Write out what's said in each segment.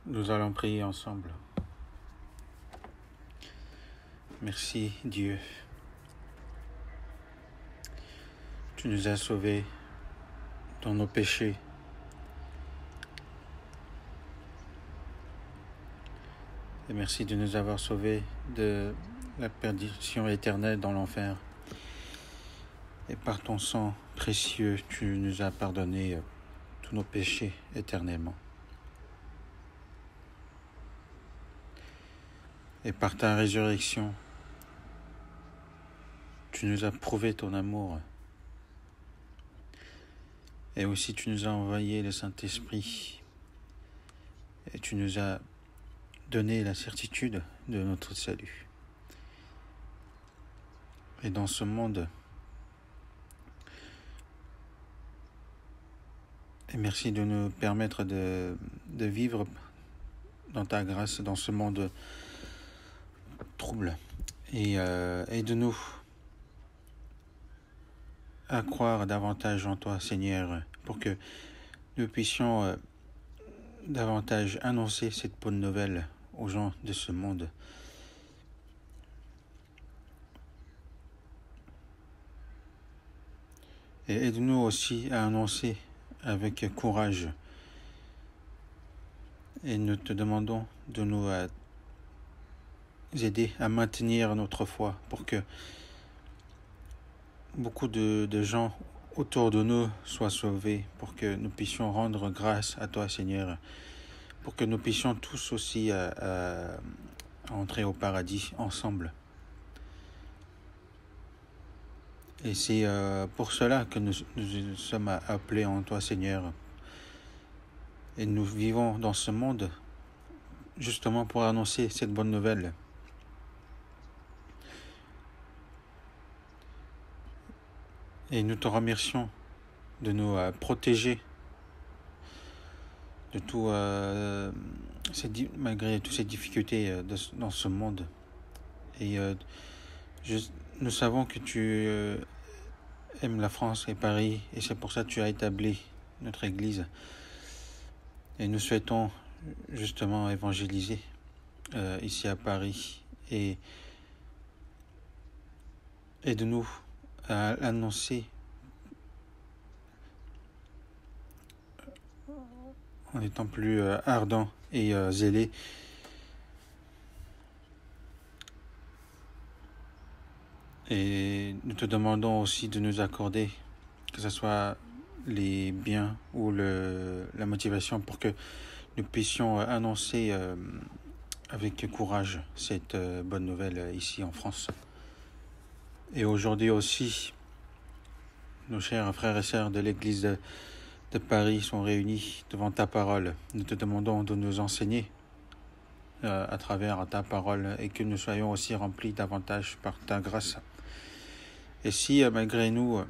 Nous allons prier ensemble. Merci Dieu. Tu nous as sauvés dans nos péchés. Et merci de nous avoir sauvés de la perdition éternelle dans l'enfer. Et par ton sang précieux, tu nous as pardonné tous nos péchés éternellement. Et par ta résurrection, tu nous as prouvé ton amour. Et aussi tu nous as envoyé le Saint-Esprit. Et tu nous as donné la certitude de notre salut. Et dans ce monde, et merci de nous permettre de vivre dans ta grâce, dans ce monde trouble. Et aide-nous à croire davantage en toi, Seigneur, pour que nous puissions davantage annoncer cette bonne nouvelle aux gens de ce monde. Et aide-nous aussi à annoncer avec courage. Et nous te demandons de nous aider à maintenir notre foi pour que beaucoup de gens autour de nous soient sauvés, pour que nous puissions rendre grâce à toi, Seigneur, pour que nous puissions tous aussi entrer au paradis ensemble. Et c'est pour cela que nous sommes appelés en toi, Seigneur. Et nous vivons dans ce monde justement pour annoncer cette bonne nouvelle. Et nous te remercions de nous protéger de tout, malgré toutes ces difficultés dans ce monde. Et nous savons que tu aimes la France et Paris, et c'est pour ça que tu as établi notre Église. Et nous souhaitons justement évangéliser ici à Paris. Et aide-nous à annoncer en étant plus ardents et zélés. Et nous te demandons aussi de nous accorder, que ce soit les biens ou la motivation, pour que nous puissions annoncer avec courage cette bonne nouvelle ici en France. Et aujourd'hui aussi, nos chers frères et sœurs de l'Église de Paris sont réunis devant ta parole. Nous te demandons de nous enseigner à travers ta parole, et que nous soyons aussi remplis davantage par ta grâce. Et si malgré nous,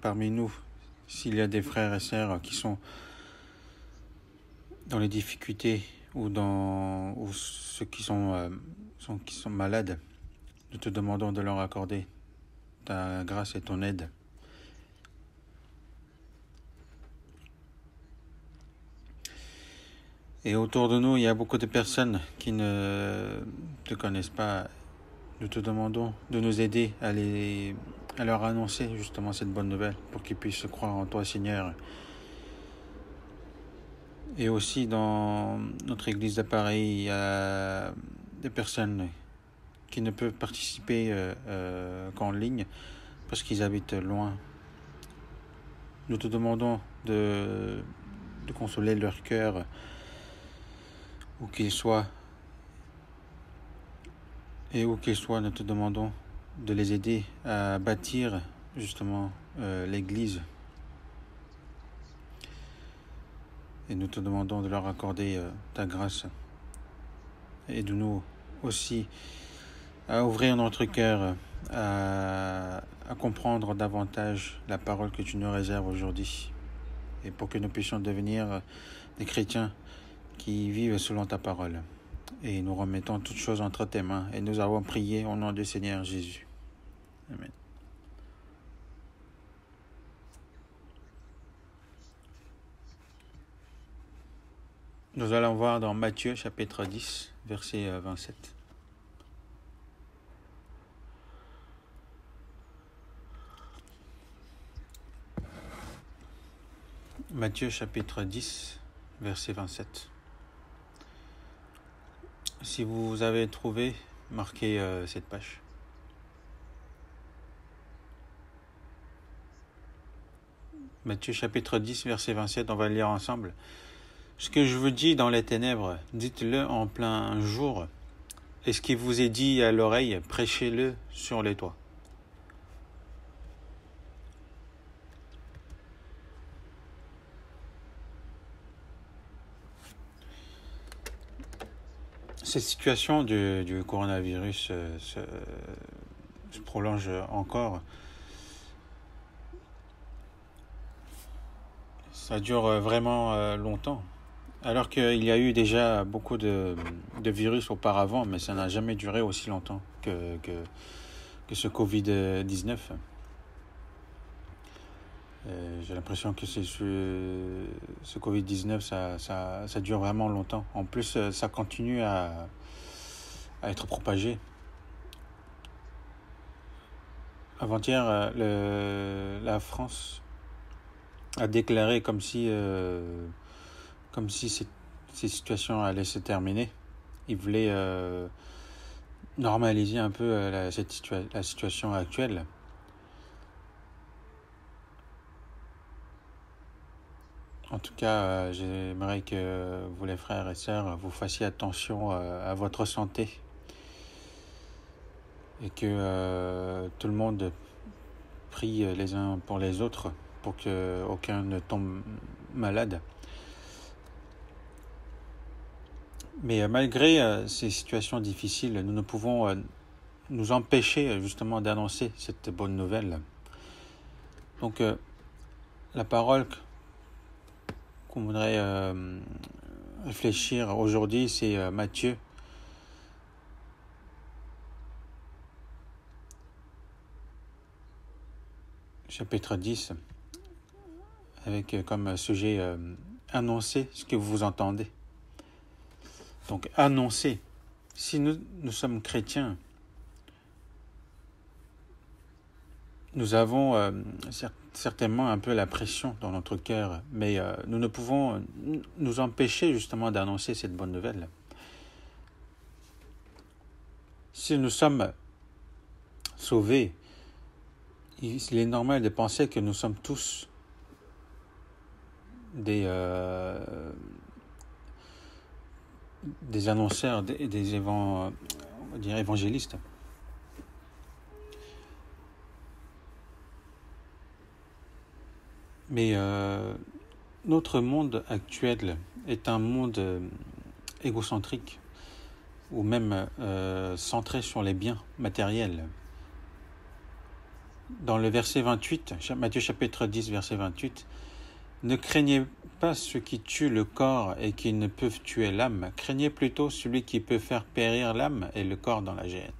parmi nous, s'il y a des frères et sœurs qui sont dans les difficultés ou ceux qui sont malades, nous te demandons de leur accorder ta grâce et ton aide. Et autour de nous, il y a beaucoup de personnes qui ne te connaissent pas. Nous te demandons de nous aider à leur annoncer justement cette bonne nouvelle, pour qu'ils puissent croire en toi, Seigneur. Et aussi dans notre église de Paris, il y a des personnes qui ne peuvent participer qu'en ligne parce qu'ils habitent loin. Nous te demandons de consoler leur cœur, où qu'ils soient. Et où qu'ils soient, nous te demandons de les aider à bâtir justement l'église. Et nous te demandons de leur accorder ta grâce. Aide-nous aussi à ouvrir notre cœur, à comprendre davantage la parole que tu nous réserves aujourd'hui. Et pour que nous puissions devenir des chrétiens qui vivent selon ta parole. Et nous remettons toutes choses entre tes mains. Et nous avons prié au nom du Seigneur Jésus. Amen. Nous allons voir dans Matthieu chapitre 10, verset 27. Matthieu chapitre 10, verset 27. Si vous avez trouvé, marquez cette page. Matthieu chapitre 10, verset 27, on va le lire ensemble. Ce que je vous dis dans les ténèbres, dites-le en plein jour, et ce qui vous est dit à l'oreille, prêchez-le sur les toits. Cette situation du coronavirus se prolonge encore. Ça dure vraiment longtemps. Alors qu'il y a eu déjà beaucoup de virus auparavant, mais ça n'a jamais duré aussi longtemps que ce Covid-19. J'ai l'impression que ce Covid-19, ça dure vraiment longtemps. En plus, ça continue à être propagé. Avant-hier, la France a déclaré comme si ces situations allaient se terminer. Ils voulaient normaliser un peu la situation actuelle. En tout cas, j'aimerais que vous, les frères et sœurs, vous fassiez attention à votre santé et que tout le monde prie les uns pour les autres pour qu'aucun ne tombe malade. Mais malgré ces situations difficiles, nous ne pouvons nous empêcher justement d'annoncer cette bonne nouvelle. Donc, la parole qu'on voudrait réfléchir aujourd'hui, c'est Matthieu. Chapitre 10, avec comme sujet annoncer ce que vous entendez. Donc, annoncer. Si nous sommes chrétiens, nous avons certainement un peu la pression dans notre cœur, mais nous ne pouvons nous empêcher justement d'annoncer cette bonne nouvelle. Si nous sommes sauvés, il est normal de penser que nous sommes tous des annonceurs, des évangélistes. Mais notre monde actuel est un monde égocentrique ou même centré sur les biens matériels. Dans le verset 28, Matthieu chapitre 10, verset 28, « Ne craignez pas ceux qui tuent le corps et qui ne peuvent tuer l'âme, craignez plutôt celui qui peut faire périr l'âme et le corps dans la géhenne. »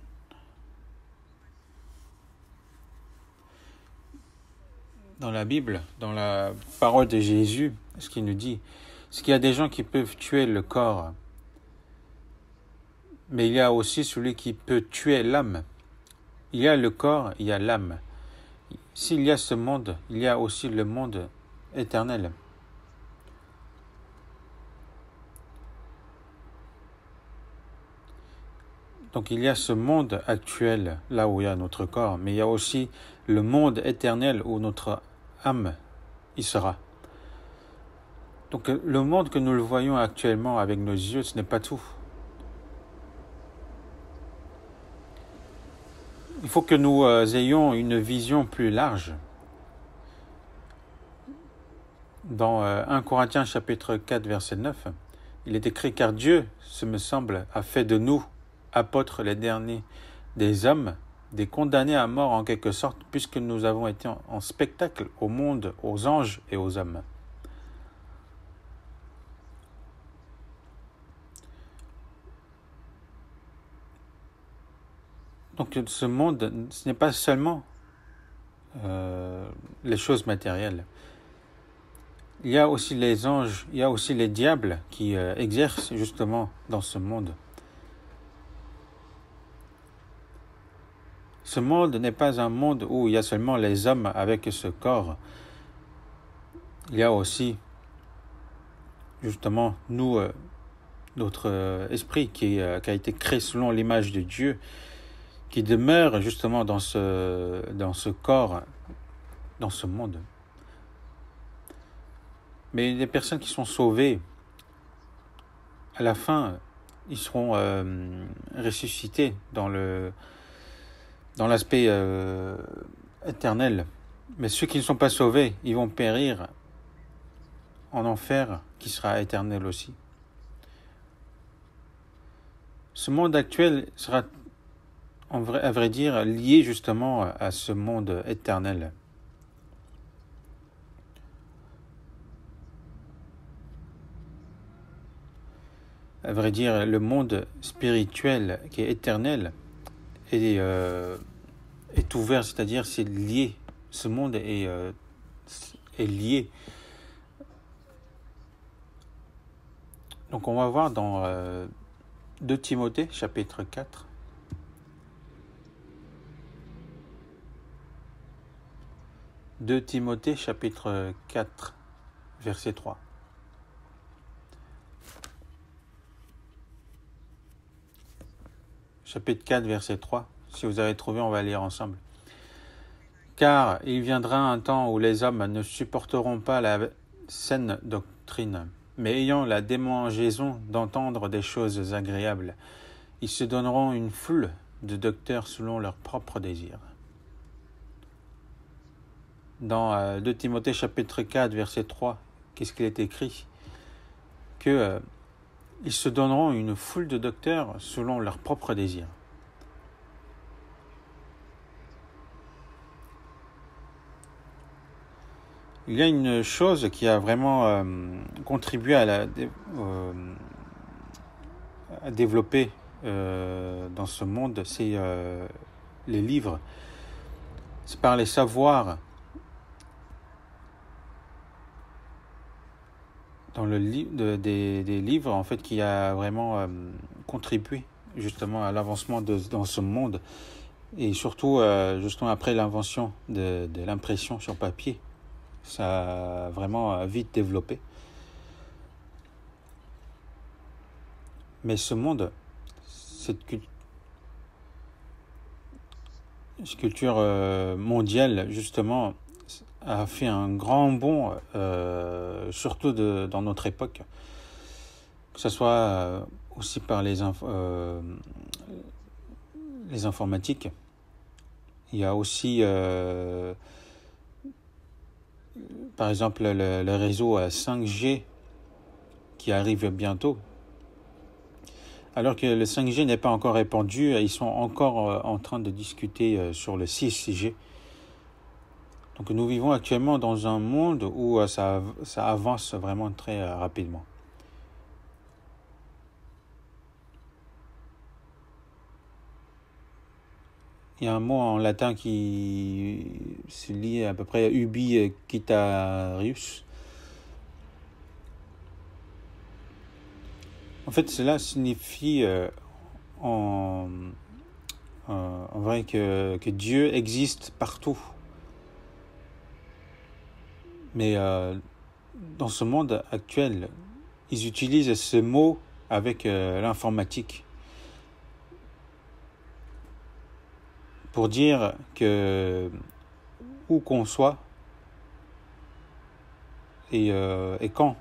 Dans la Bible, dans la parole de Jésus, ce qu'il nous dit, c'est qu'il y a des gens qui peuvent tuer le corps, mais il y a aussi celui qui peut tuer l'âme. Il y a le corps, il y a l'âme. S'il y a ce monde, il y a aussi le monde éternel. Donc il y a ce monde actuel, là où il y a notre corps, mais il y a aussi le monde éternel où notre âme y sera. Donc le monde que nous le voyons actuellement avec nos yeux, ce n'est pas tout. Il faut que nous ayons une vision plus large. Dans 1 Corinthiens chapitre 4, verset 9, il est écrit « Car Dieu, ce me semble, a fait de nous, apôtres les derniers des hommes, des condamnés à mort en quelque sorte, puisque nous avons été en spectacle au monde, aux anges et aux hommes. » Donc ce monde, ce n'est pas seulement les choses matérielles. Il y a aussi les anges, il y a aussi les diables qui exercent justement dans ce monde. Ce monde n'est pas un monde où il y a seulement les hommes avec ce corps. Il y a aussi justement nous, notre esprit qui a été créé selon l'image de Dieu, qui demeure justement dans ce corps, dans ce monde. Mais les personnes qui sont sauvées, à la fin, ils seront ressuscités dans l'aspect éternel. Mais ceux qui ne sont pas sauvés, ils vont périr en enfer, qui sera éternel aussi. Ce monde actuel sera, à vrai dire, lié justement à ce monde éternel. À vrai dire, le monde spirituel qui est éternel est ouvert, c'est-à-dire c'est lié. Ce monde est lié. Donc on va voir dans 2 Timothée, chapitre 4. « 2 Timothée, chapitre 4, verset 3. Chapitre 4, verset 3. Si vous avez trouvé, on va lire ensemble. « Car il viendra un temps où les hommes ne supporteront pas la saine doctrine, mais ayant la démangeaison d'entendre des choses agréables, ils se donneront une foule de docteurs selon leurs propres désirs. » Dans 2 Timothée chapitre 4, verset 3, qu'est-ce qu'il est écrit? Que ils se donneront une foule de docteurs selon leurs propres désirs. Il y a une chose qui a vraiment contribué à développer dans ce monde, c'est les livres. C'est par les savoirs. Dans des livres en fait qui a vraiment contribué justement à l'avancement dans ce monde, et surtout justement après l'invention de l'impression sur papier, ça a vraiment vite développé. Mais ce monde, cette culture mondiale justement a fait un grand bond, surtout dans notre époque, que ce soit aussi par les informatiques. Il y a aussi, par exemple, le réseau 5G qui arrive bientôt. Alors que le 5G n'est pas encore répandu, ils sont encore en train de discuter sur le 6G. Donc nous vivons actuellement dans un monde où ça avance vraiment très rapidement. Il y a un mot en latin qui se lie à peu près à ubi quitarius. En fait, cela signifie en vrai que Dieu existe partout. Mais dans ce monde actuel, ils utilisent ce mot avec l'informatique pour dire que où qu'on soit et quand.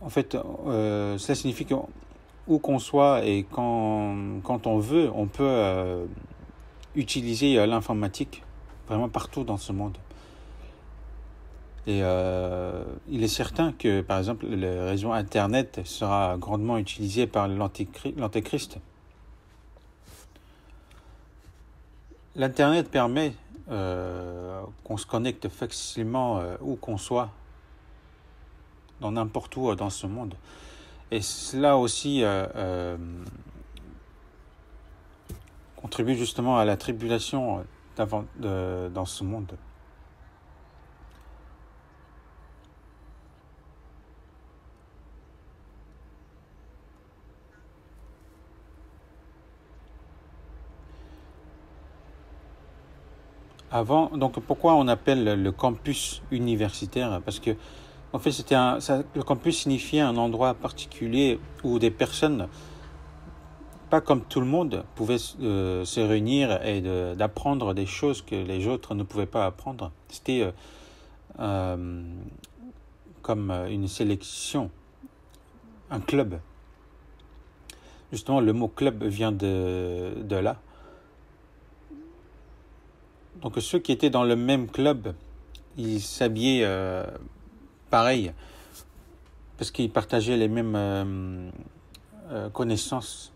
En fait, cela signifie que où qu'on soit et quand on veut, on peut utiliser l'informatique vraiment partout dans ce monde. Et il est certain que, par exemple, le réseau Internet sera grandement utilisé par l'Antéchrist. L'Internet permet qu'on se connecte facilement où qu'on soit, dans n'importe où dans ce monde. Et cela aussi contribue justement à la tribulation dans ce monde. Avant, donc pourquoi on appelle le campus universitaire? Parce que en fait, le campus signifiait un endroit particulier où des personnes, pas comme tout le monde, pouvaient se réunir et d'apprendre des choses que les autres ne pouvaient pas apprendre. C'était euh, comme une sélection, un club. Justement, le mot club vient de là. Donc ceux qui étaient dans le même club, ils s'habillaient pareil, parce qu'ils partageaient les mêmes connaissances.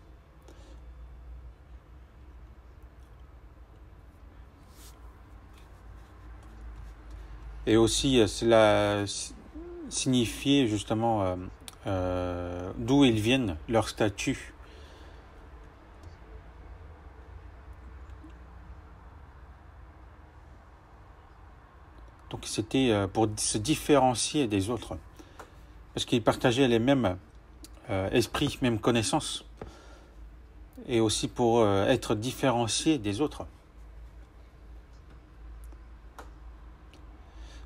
Et aussi, cela signifiait justement d'où ils viennent, leur statut. Donc c'était pour se différencier des autres, parce qu'ils partageaient les mêmes esprits, mêmes connaissances, et aussi pour être différenciés des autres.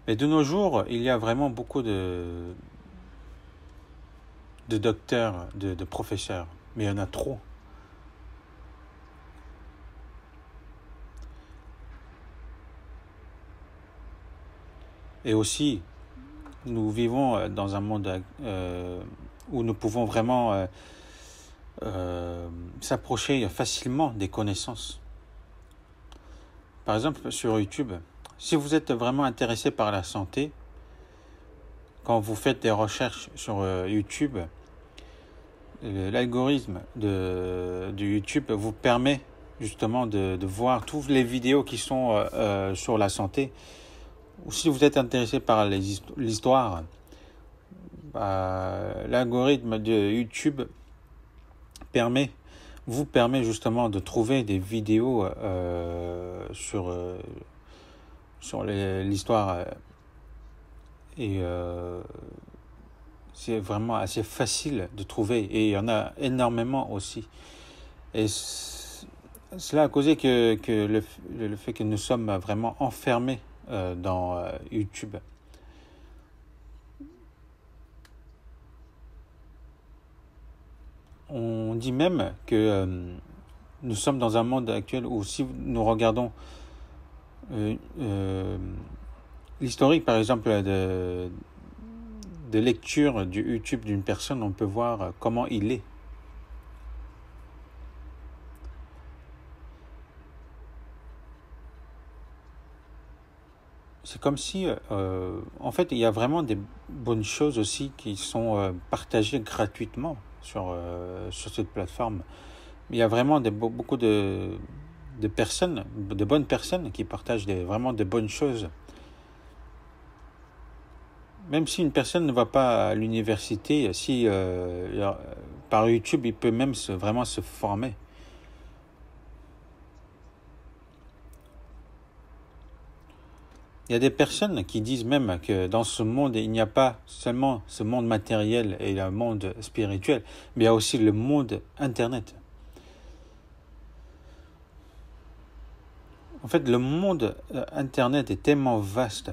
Mais de nos jours, il y a vraiment beaucoup de docteurs, de professeurs, mais il y en a trop. Et aussi, nous vivons dans un monde où nous pouvons vraiment s'approcher facilement des connaissances. Par exemple, sur YouTube, si vous êtes vraiment intéressé par la santé, quand vous faites des recherches sur YouTube, l'algorithme de YouTube vous permet justement de voir toutes les vidéos qui sont sur la santé. Ou si vous êtes intéressé par l'histoire, l'algorithme de YouTube vous permet justement de trouver des vidéos sur l'histoire et c'est vraiment assez facile de trouver et il y en a énormément aussi. Et cela a causé que le fait que nous sommes vraiment enfermés dans YouTube. On dit même que nous sommes dans un monde actuel où si nous regardons l'historique, par exemple, de lecture du YouTube d'une personne, on peut voir comment il est. C'est comme si, en fait, il y a vraiment des bonnes choses aussi qui sont partagées gratuitement sur cette plateforme. Mais il y a vraiment beaucoup de personnes, de bonnes personnes qui partagent vraiment de bonnes choses. Même si une personne ne va pas à l'université, si par YouTube, il peut même vraiment se former. Il y a des personnes qui disent même que dans ce monde, il n'y a pas seulement ce monde matériel et le monde spirituel, mais il y a aussi le monde Internet. En fait, le monde Internet est tellement vaste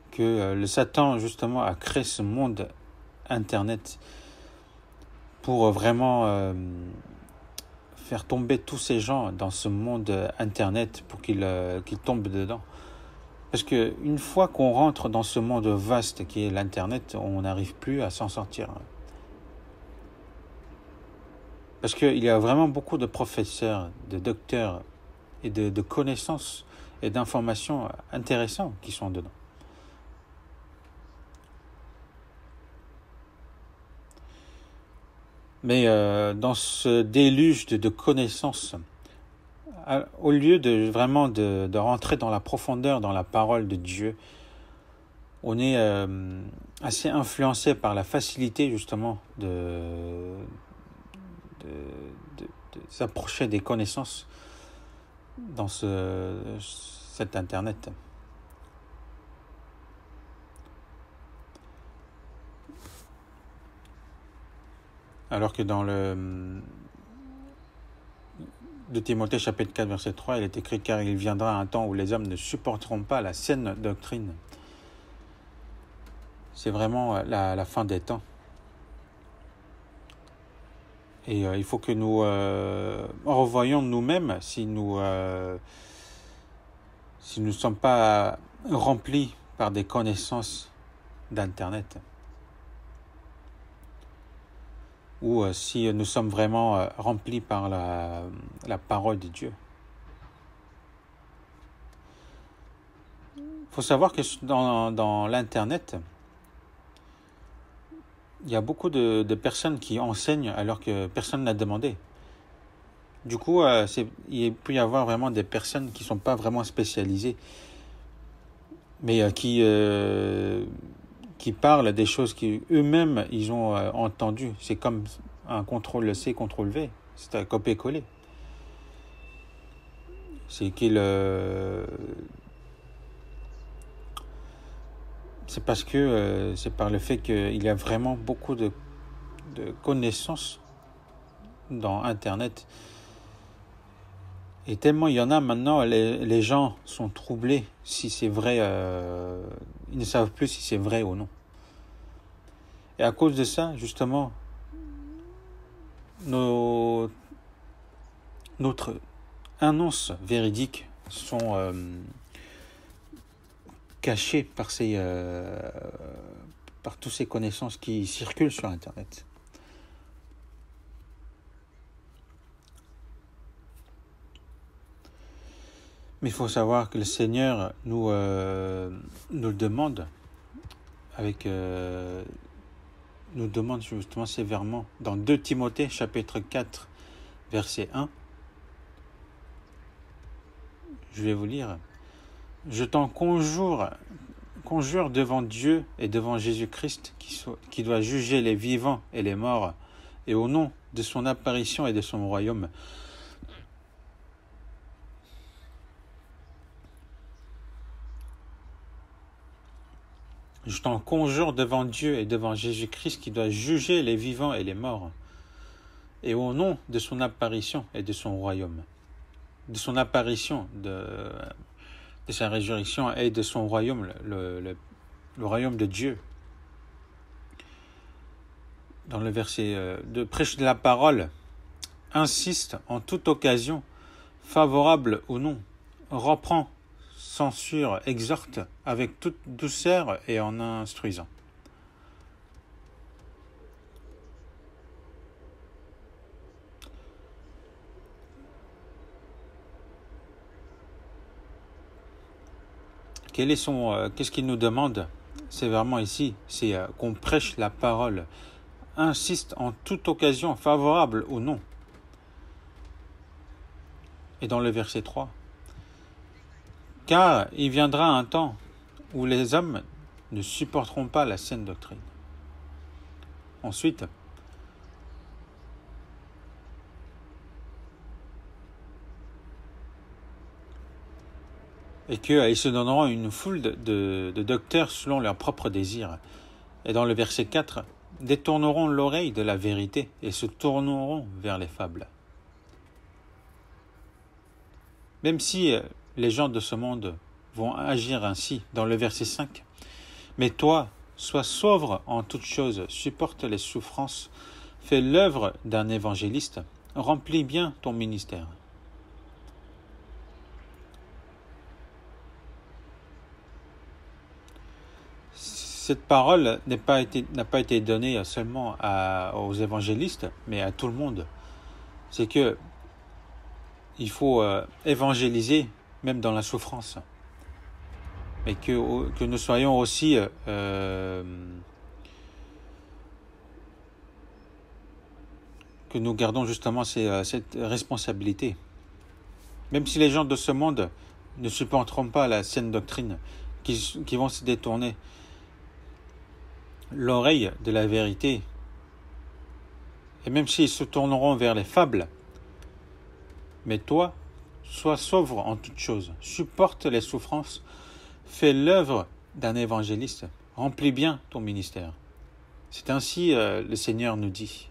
que le Satan, justement, a créé ce monde Internet pour vraiment faire tomber tous ces gens dans ce monde Internet pour qu'ils tombent dedans. Parce qu'une fois qu'on rentre dans ce monde vaste qui est l'Internet, on n'arrive plus à s'en sortir. Parce qu'il y a vraiment beaucoup de professeurs, de docteurs et de connaissances et d'informations intéressantes qui sont dedans. Mais dans ce déluge de connaissances, au lieu de vraiment de rentrer dans la profondeur, dans la parole de Dieu, on est assez influencé par la facilité justement de s'approcher des connaissances dans cet Internet. Alors que de Timothée chapitre 4 verset 3, il est écrit: car il viendra un temps où les hommes ne supporteront pas la saine doctrine. C'est vraiment la fin des temps. Et il faut que nous revoyions nous-mêmes si nous ne sommes pas remplis par des connaissances d'Internet. Ou si nous sommes vraiment remplis par la parole de Dieu. Il faut savoir que dans l'Internet, il y a beaucoup de personnes qui enseignent alors que personne n'a demandé. Du coup, il peut y avoir vraiment des personnes qui ne sont pas vraiment spécialisées, mais qui parlent des choses qu'eux-mêmes ils ont entendues. C'est comme un CTRL-C, CTRL-V. C'est un copier-coller. C'est c'est parce que c'est par le fait qu'il y a vraiment beaucoup de connaissances dans Internet. Et tellement il y en a maintenant, les gens sont troublés si c'est vrai. Ils ne savent plus si c'est vrai ou non. Et à cause de ça, justement, notre annonces véridiques sont cachées par toutes ces connaissances qui circulent sur Internet. Mais il faut savoir que le Seigneur nous le demande, nous demande justement sévèrement dans 2 Timothée chapitre 4 verset 1. Je vais vous lire. Je t'en conjure devant Dieu et devant Jésus-Christ qui doit juger les vivants et les morts, et au nom de son apparition et de son royaume. Je t'en conjure devant Dieu et devant Jésus-Christ qui doit juger les vivants et les morts, et au nom de son apparition et de son royaume. De son apparition, de sa résurrection et de son royaume, le royaume de Dieu. Dans le verset de prêche de la parole, insiste en toute occasion, favorable ou non, reprend, censure, exhorte avec toute douceur et en instruisant. Qu'est-ce qu'il nous demande? C'est vraiment ici, c'est qu'on prêche la parole, insiste en toute occasion, favorable ou non. Et dans le verset 3, car il viendra un temps où les hommes ne supporteront pas la saine doctrine. Ensuite, et qu'ils se donneront une foule de docteurs selon leurs propres désirs. Et dans le verset 4, détourneront l'oreille de la vérité et se tourneront vers les fables. Même si les gens de ce monde vont agir ainsi, dans le verset 5, mais toi, sois sobre en toutes choses, supporte les souffrances, fais l'œuvre d'un évangéliste, remplis bien ton ministère. Cette parole n'a pas été donnée seulement aux évangélistes, mais à tout le monde. C'est que il faut évangéliser même dans la souffrance. Mais que nous soyons aussi que nous gardons justement cette responsabilité. Même si les gens de ce monde ne supporteront pas la saine doctrine, qui vont se détourner l'oreille de la vérité, et même s'ils se tourneront vers les fables, mais toi, sois sobre en toutes choses, supporte les souffrances, fais l'œuvre d'un évangéliste, remplis bien ton ministère. C'est ainsi le Seigneur nous dit.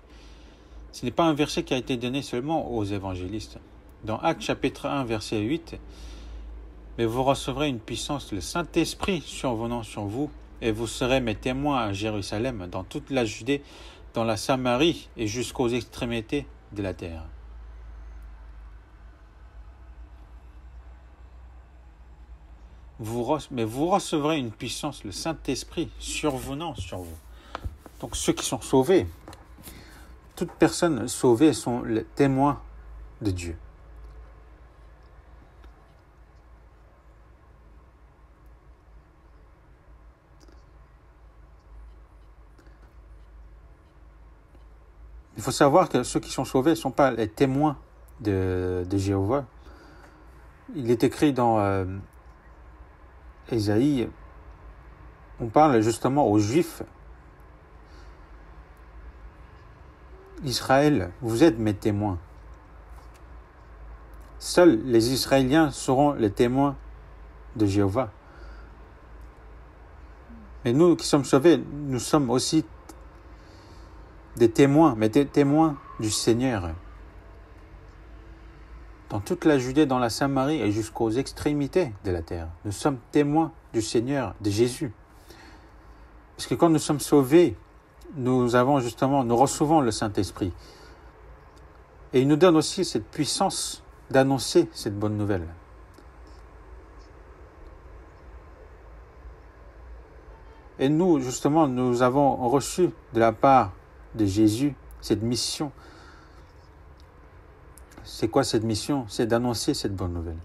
Ce n'est pas un verset qui a été donné seulement aux évangélistes, Dans Actes chapitre 1, verset 8, « Mais vous recevrez une puissance, le Saint-Esprit survenant sur vous, et vous serez mes témoins à Jérusalem, dans toute la Judée, dans la Samarie et jusqu'aux extrémités de la terre. » Mais vous recevrez une puissance, le Saint-Esprit survenant sur vous. Donc ceux qui sont sauvés, toutes personnes sauvées sont les témoins de Dieu. Il faut savoir que ceux qui sont sauvés ne sont pas les témoins de Jéhovah. Il est écrit dans Ésaïe, on parle justement aux Juifs. Israël, vous êtes mes témoins. Seuls les Israéliens seront les témoins de Jéhovah. Mais nous qui sommes sauvés, nous sommes aussi des témoins, mais des témoins du Seigneur. Dans toute la Judée, dans la Samarie et jusqu'aux extrémités de la terre. Nous sommes témoins du Seigneur, de Jésus. Parce que quand nous sommes sauvés, nous recevons le Saint-Esprit. Et il nous donne aussi cette puissance d'annoncer cette bonne nouvelle. Et nous, justement, nous avons reçu de la part de Jésus cette mission. C'est quoi cette mission? C'est d'annoncer cette bonne nouvelle.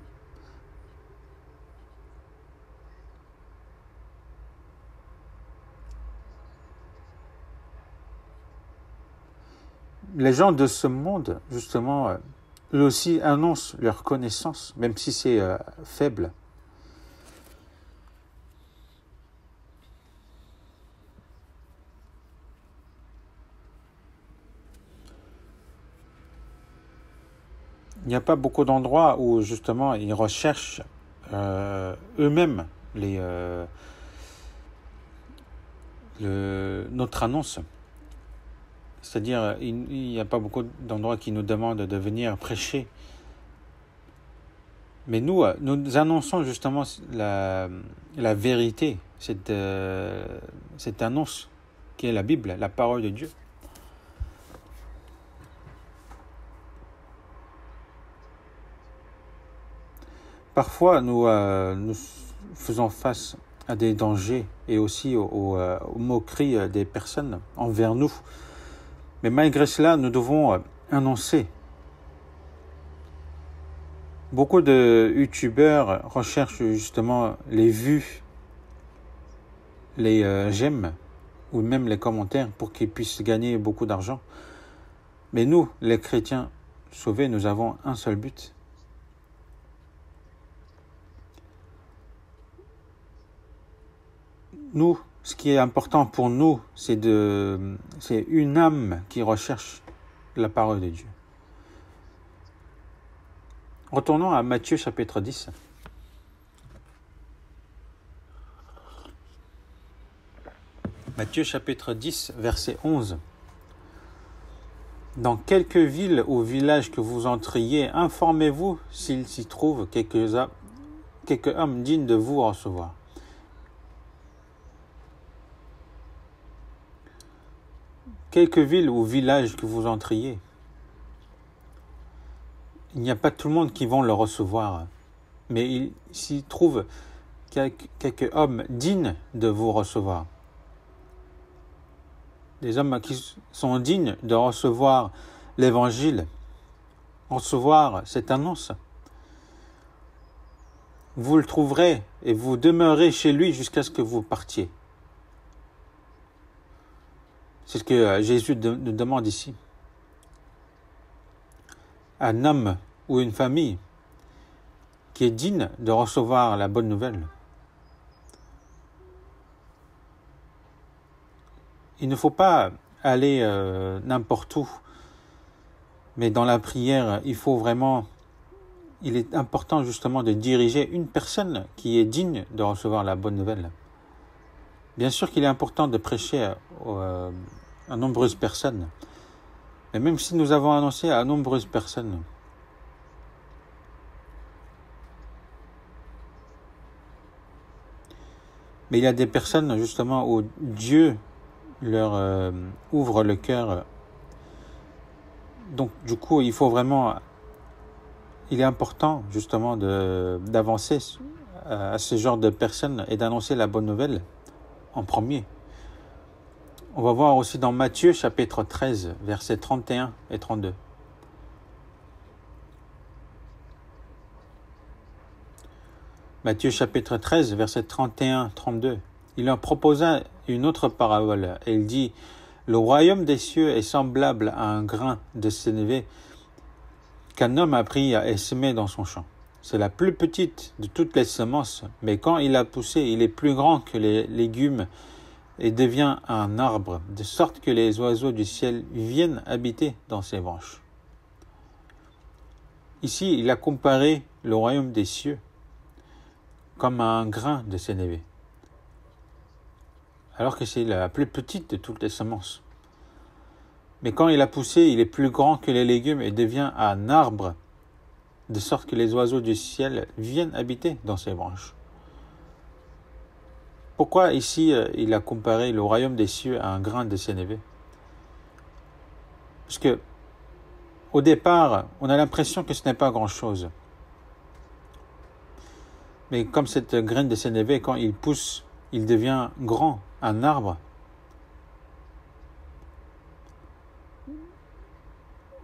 Les gens de ce monde, justement, eux aussi annoncent leur connaissance, même si c'est faible. Il n'y a pas beaucoup d'endroits où, justement, ils recherchent eux-mêmes notre annonce. C'est-à-dire, il n'y a pas beaucoup d'endroits qui nous demandent de venir prêcher. Mais nous annonçons justement la vérité, cette annonce qui est la Bible, la parole de Dieu. Parfois, nous faisons face à des dangers et aussi aux moqueries des personnes envers nous. Mais malgré cela, nous devons annoncer. Beaucoup de youtubeurs recherchent justement les vues, les j'aime ou même les commentaires pour qu'ils puissent gagner beaucoup d'argent. Mais nous, les chrétiens sauvés, nous avons un seul but. Nous, ce qui est important pour nous, c'est une âme qui recherche la parole de Dieu. Retournons à Matthieu chapitre 10. Matthieu chapitre 10, verset 11. Dans quelque ville ou village que vous entriez, informez-vous s'il s'y trouve quelques hommes dignes de vous recevoir. Quelque ville ou village que vous entriez, il n'y a pas tout le monde qui vont le recevoir, mais il s'y trouve quelques hommes dignes de vous recevoir. Des hommes qui sont dignes de recevoir l'évangile, recevoir cette annonce. Vous le trouverez et vous demeurez chez lui jusqu'à ce que vous partiez. C'est ce que Jésus nous demande ici. Un homme ou une famille qui est digne de recevoir la bonne nouvelle. Il ne faut pas aller n'importe où, mais dans la prière, il est important justement de diriger une personne qui est digne de recevoir la bonne nouvelle. Bien sûr qu'il est important de prêcher à nombreuses personnes, mais même si nous avons annoncé à nombreuses personnes, Mais il y a des personnes justement où Dieu leur ouvre le cœur. Donc du coup, il est important justement d'avancer à ce genre de personnes et d'annoncer la bonne nouvelle en premier. On va voir aussi dans Matthieu chapitre 13, versets 31 et 32. Matthieu chapitre 13, versets 31-32. Il leur proposa une autre parabole et il dit: le royaume des cieux est semblable à un grain de sénévé qu'un homme a pris et semé dans son champ. C'est la plus petite de toutes les semences, mais quand il a poussé, il est plus grand que les légumes et devient un arbre, de sorte que les oiseaux du ciel viennent habiter dans ses branches. Ici, il a comparé le royaume des cieux comme un grain de sénévé, alors que c'est la plus petite de toutes les semences. Mais quand il a poussé, il est plus grand que les légumes et devient un arbre, de sorte que les oiseaux du ciel viennent habiter dans ses branches. Pourquoi ici il a comparé le royaume des cieux à un grain de sénévé? Parce que au départ, on a l'impression que ce n'est pas grand-chose. Mais comme cette graine de sénévé, quand il pousse, il devient grand, un arbre.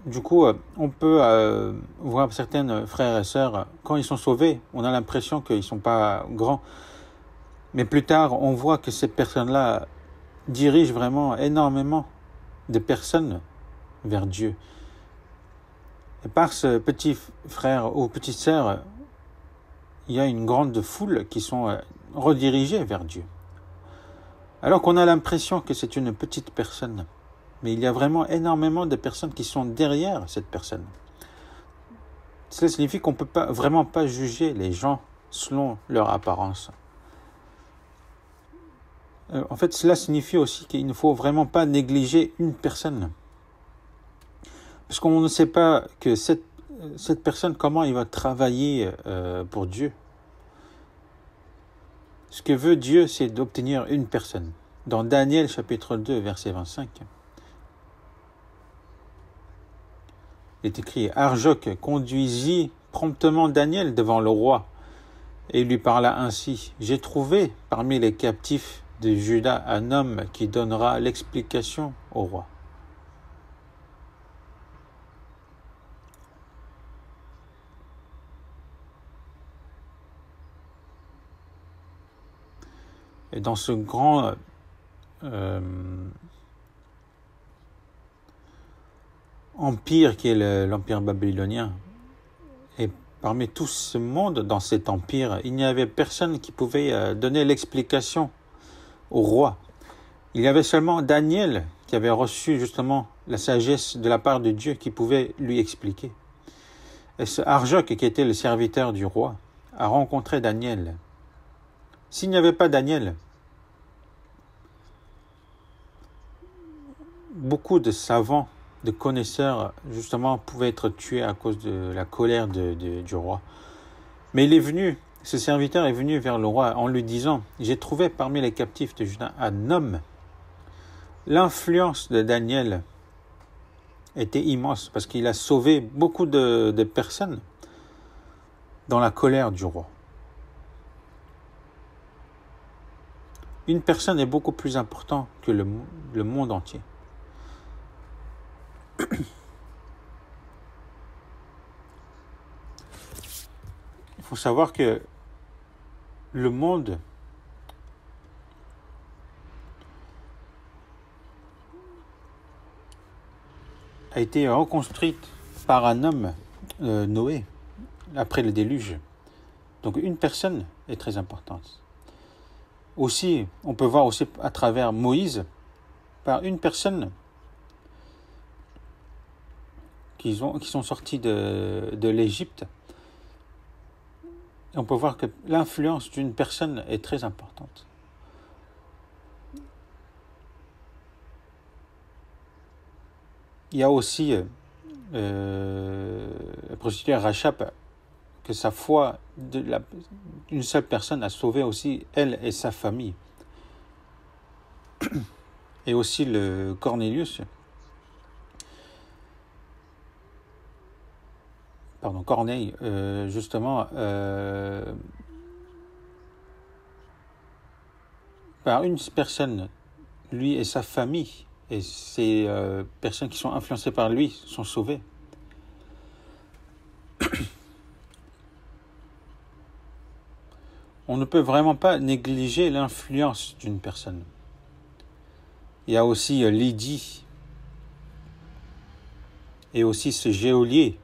Du coup, on peut voir certains frères et sœurs, quand ils sont sauvés, on a l'impression qu'ils ne sont pas grands. Mais plus tard, on voit que ces personnes-là dirigent vraiment énormément de personnes vers Dieu. Et par ce petit frère ou petite sœur, il y a une grande foule qui sont redirigées vers Dieu. Alors qu'on a l'impression que c'est une petite personne. Mais il y a vraiment énormément de personnes qui sont derrière cette personne. Cela signifie qu'on ne peut vraiment pas juger les gens selon leur apparence. En fait, cela signifie aussi qu'il ne faut vraiment pas négliger une personne. Parce qu'on ne sait pas que cette personne, comment il va travailler pour Dieu. Ce que veut Dieu, c'est d'obtenir une personne. Dans Daniel chapitre 2, verset 25, il est écrit: Arjoc conduisit promptement Daniel devant le roi et il lui parla ainsi: j'ai trouvé parmi les captifs de Juda un homme qui donnera l'explication au roi. Et dans ce grand empire qui est l'empire babylonien, et parmi tout ce monde, dans cet empire, il n'y avait personne qui pouvait donner l'explication au roi. Il y avait seulement Daniel qui avait reçu justement la sagesse de la part de Dieu qui pouvait lui expliquer. Et ce Arjoc, qui était le serviteur du roi, a rencontré Daniel. S'il n'y avait pas Daniel, beaucoup de savants, de connaisseurs, justement, pouvaient être tués à cause de la colère du roi. Mais ce serviteur est venu vers le roi en lui disant: j'ai trouvé parmi les captifs de Juda un homme. L'influence de Daniel était immense parce qu'il a sauvé beaucoup de personnes dans la colère du roi. Une personne est beaucoup plus importante que le monde entier. Il faut savoir que le monde a été reconstruit par un homme, Noé, après le déluge. Donc une personne est très importante. Aussi, on peut voir aussi à travers Moïse, par une personne qui sont sortis de l'Égypte. On peut voir que l'influence d'une personne est très importante. Il y a aussi la prostituée Rachab que sa foi d'une seule personne a sauvé aussi elle et sa famille. Et aussi le Corneille, justement, par une personne, lui et sa famille, et ces personnes qui sont influencées par lui sont sauvées. On ne peut vraiment pas négliger l'influence d'une personne. Il y a aussi Lydie et aussi ce geôlier.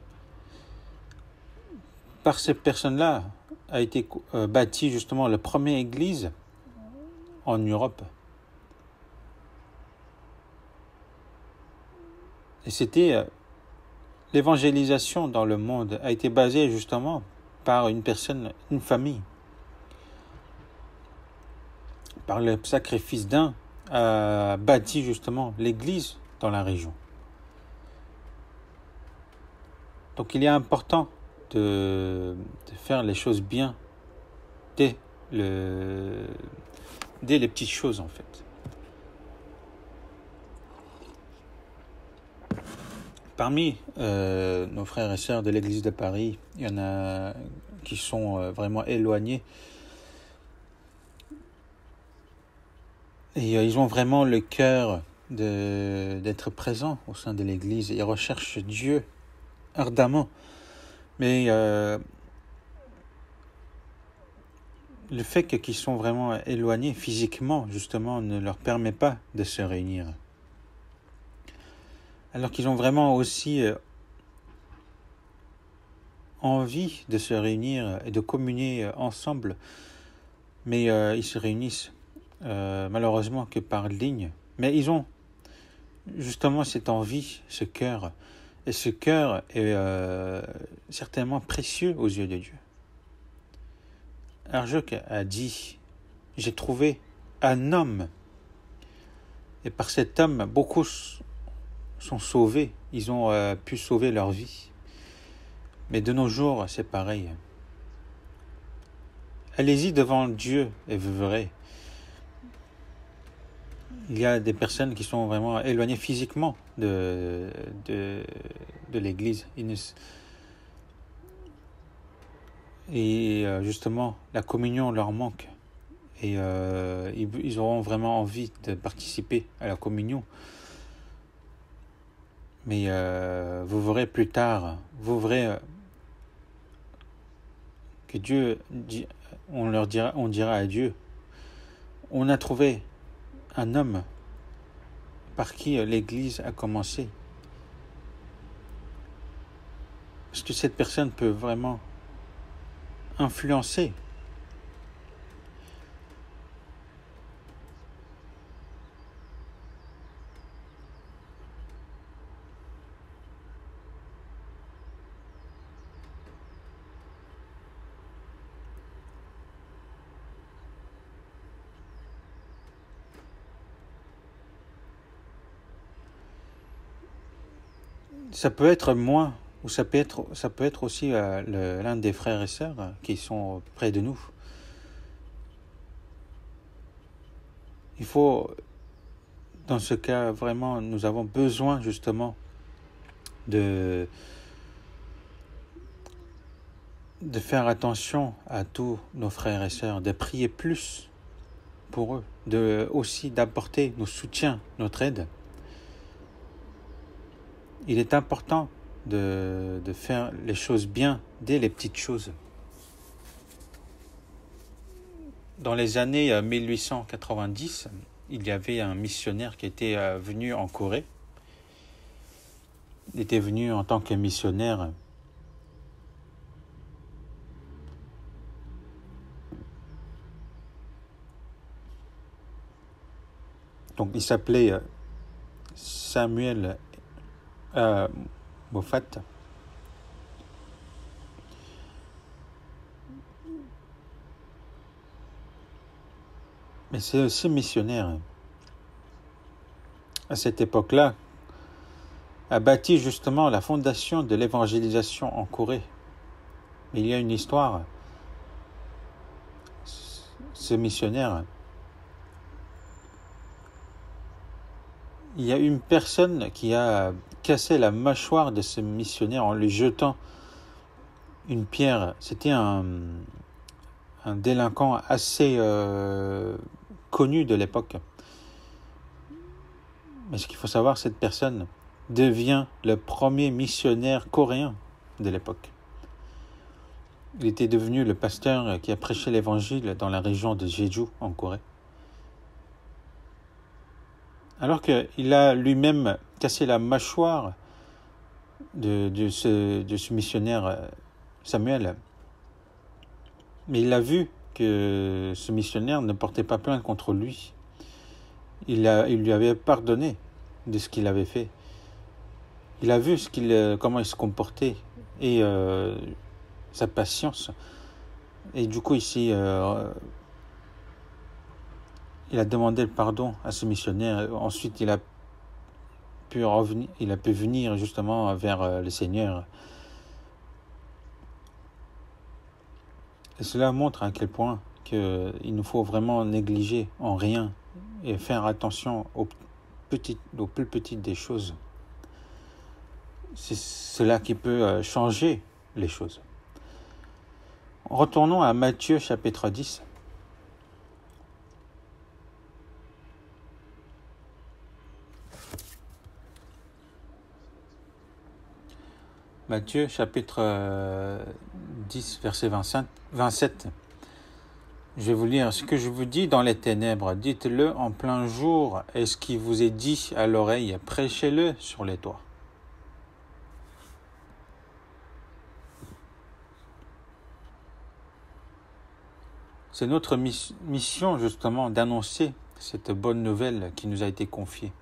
Par ces personnes-là a été bâtie justement la première église en Europe. Et c'était l'évangélisation dans le monde a été basée justement par une personne, une famille. Par le sacrifice d'un, a bâti justement l'église dans la région. Donc il est important de faire les choses bien dès les petites choses en fait. Parmi nos frères et sœurs de l'église de Paris, il y en a qui sont vraiment éloignés. Et ils ont vraiment le cœur d'être présents au sein de l'église. Ils recherchent Dieu ardemment. Mais le fait qu'ils sont vraiment éloignés physiquement, justement, ne leur permet pas de se réunir. Alors qu'ils ont vraiment aussi envie de se réunir et de communier ensemble. Mais ils se réunissent malheureusement que par ligne. Mais ils ont justement cette envie, ce cœur. Et ce cœur est certainement précieux aux yeux de Dieu. Arjoc a dit, j'ai trouvé un homme. Et par cet homme, beaucoup sont sauvés. Ils ont pu sauver leur vie. Mais de nos jours, c'est pareil. Allez-y devant Dieu et vous verrez. Il y a des personnes qui sont vraiment éloignées physiquement de l'Église. Et justement, la communion leur manque. Et ils auront vraiment envie de participer à la communion. Mais vous verrez plus tard, vous verrez que Dieu, on dira à Dieu, on a trouvé un homme par qui l'Église a commencé. Est-ce que cette personne peut vraiment influencer ? Ça peut être moi, ou ça peut être aussi l'un des frères et sœurs qui sont près de nous. Il faut, dans ce cas, vraiment, nous avons besoin justement de faire attention à tous nos frères et sœurs, de prier plus pour eux, aussi d'apporter nos soutiens, notre aide. Il est important de faire les choses bien dès les petites choses. Dans les années 1890, il y avait un missionnaire qui était venu en Corée. Il était venu en tant que missionnaire. Donc il s'appelait Samuel Moffat. Mais c'est aussi missionnaire. À cette époque-là, a bâti justement la fondation de l'évangélisation en Corée. Mais il y a une histoire. Ce missionnaire, il y a une personne qui a cassé la mâchoire de ce missionnaire en lui jetant une pierre. C'était un délinquant assez connu de l'époque. Mais ce qu'il faut savoir, cette personne devient le premier missionnaire coréen de l'époque. Il était devenu le pasteur qui a prêché l'évangile dans la région de Jeju, en Corée. Alors qu'il a lui-même cassé la mâchoire de ce missionnaire Samuel. Mais il a vu que ce missionnaire ne portait pas plainte contre lui. Il lui avait pardonné de ce qu'il avait fait. Il a vu comment il se comportait et sa patience. Et du coup, ici, il a demandé le pardon à ce missionnaire. Ensuite, il a pu venir justement vers le Seigneur. Et cela montre à quel point qu'il nous faut vraiment négliger en rien et faire attention aux plus petites des choses. C'est cela qui peut changer les choses. Retournons à Matthieu chapitre 10. Matthieu chapitre 10, verset 27. Je vais vous lire. Ce que je vous dis dans les ténèbres, dites-le en plein jour, et ce qui vous est dit à l'oreille, prêchez-le sur les toits. C'est notre mission justement d'annoncer cette bonne nouvelle qui nous a été confiée.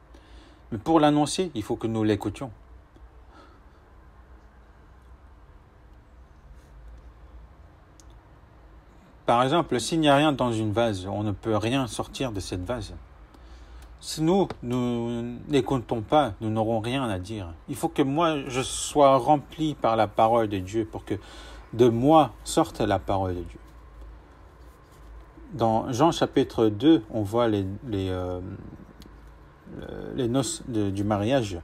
Mais pour l'annoncer, il faut que nous l'écoutions. Par exemple, s'il n'y a rien dans une vase, on ne peut rien sortir de cette vase. Si nous n'écoutons pas, nous n'aurons rien à dire. Il faut que moi, je sois rempli par la parole de Dieu pour que de moi sorte la parole de Dieu. Dans Jean chapitre 2, on voit les noces du mariage.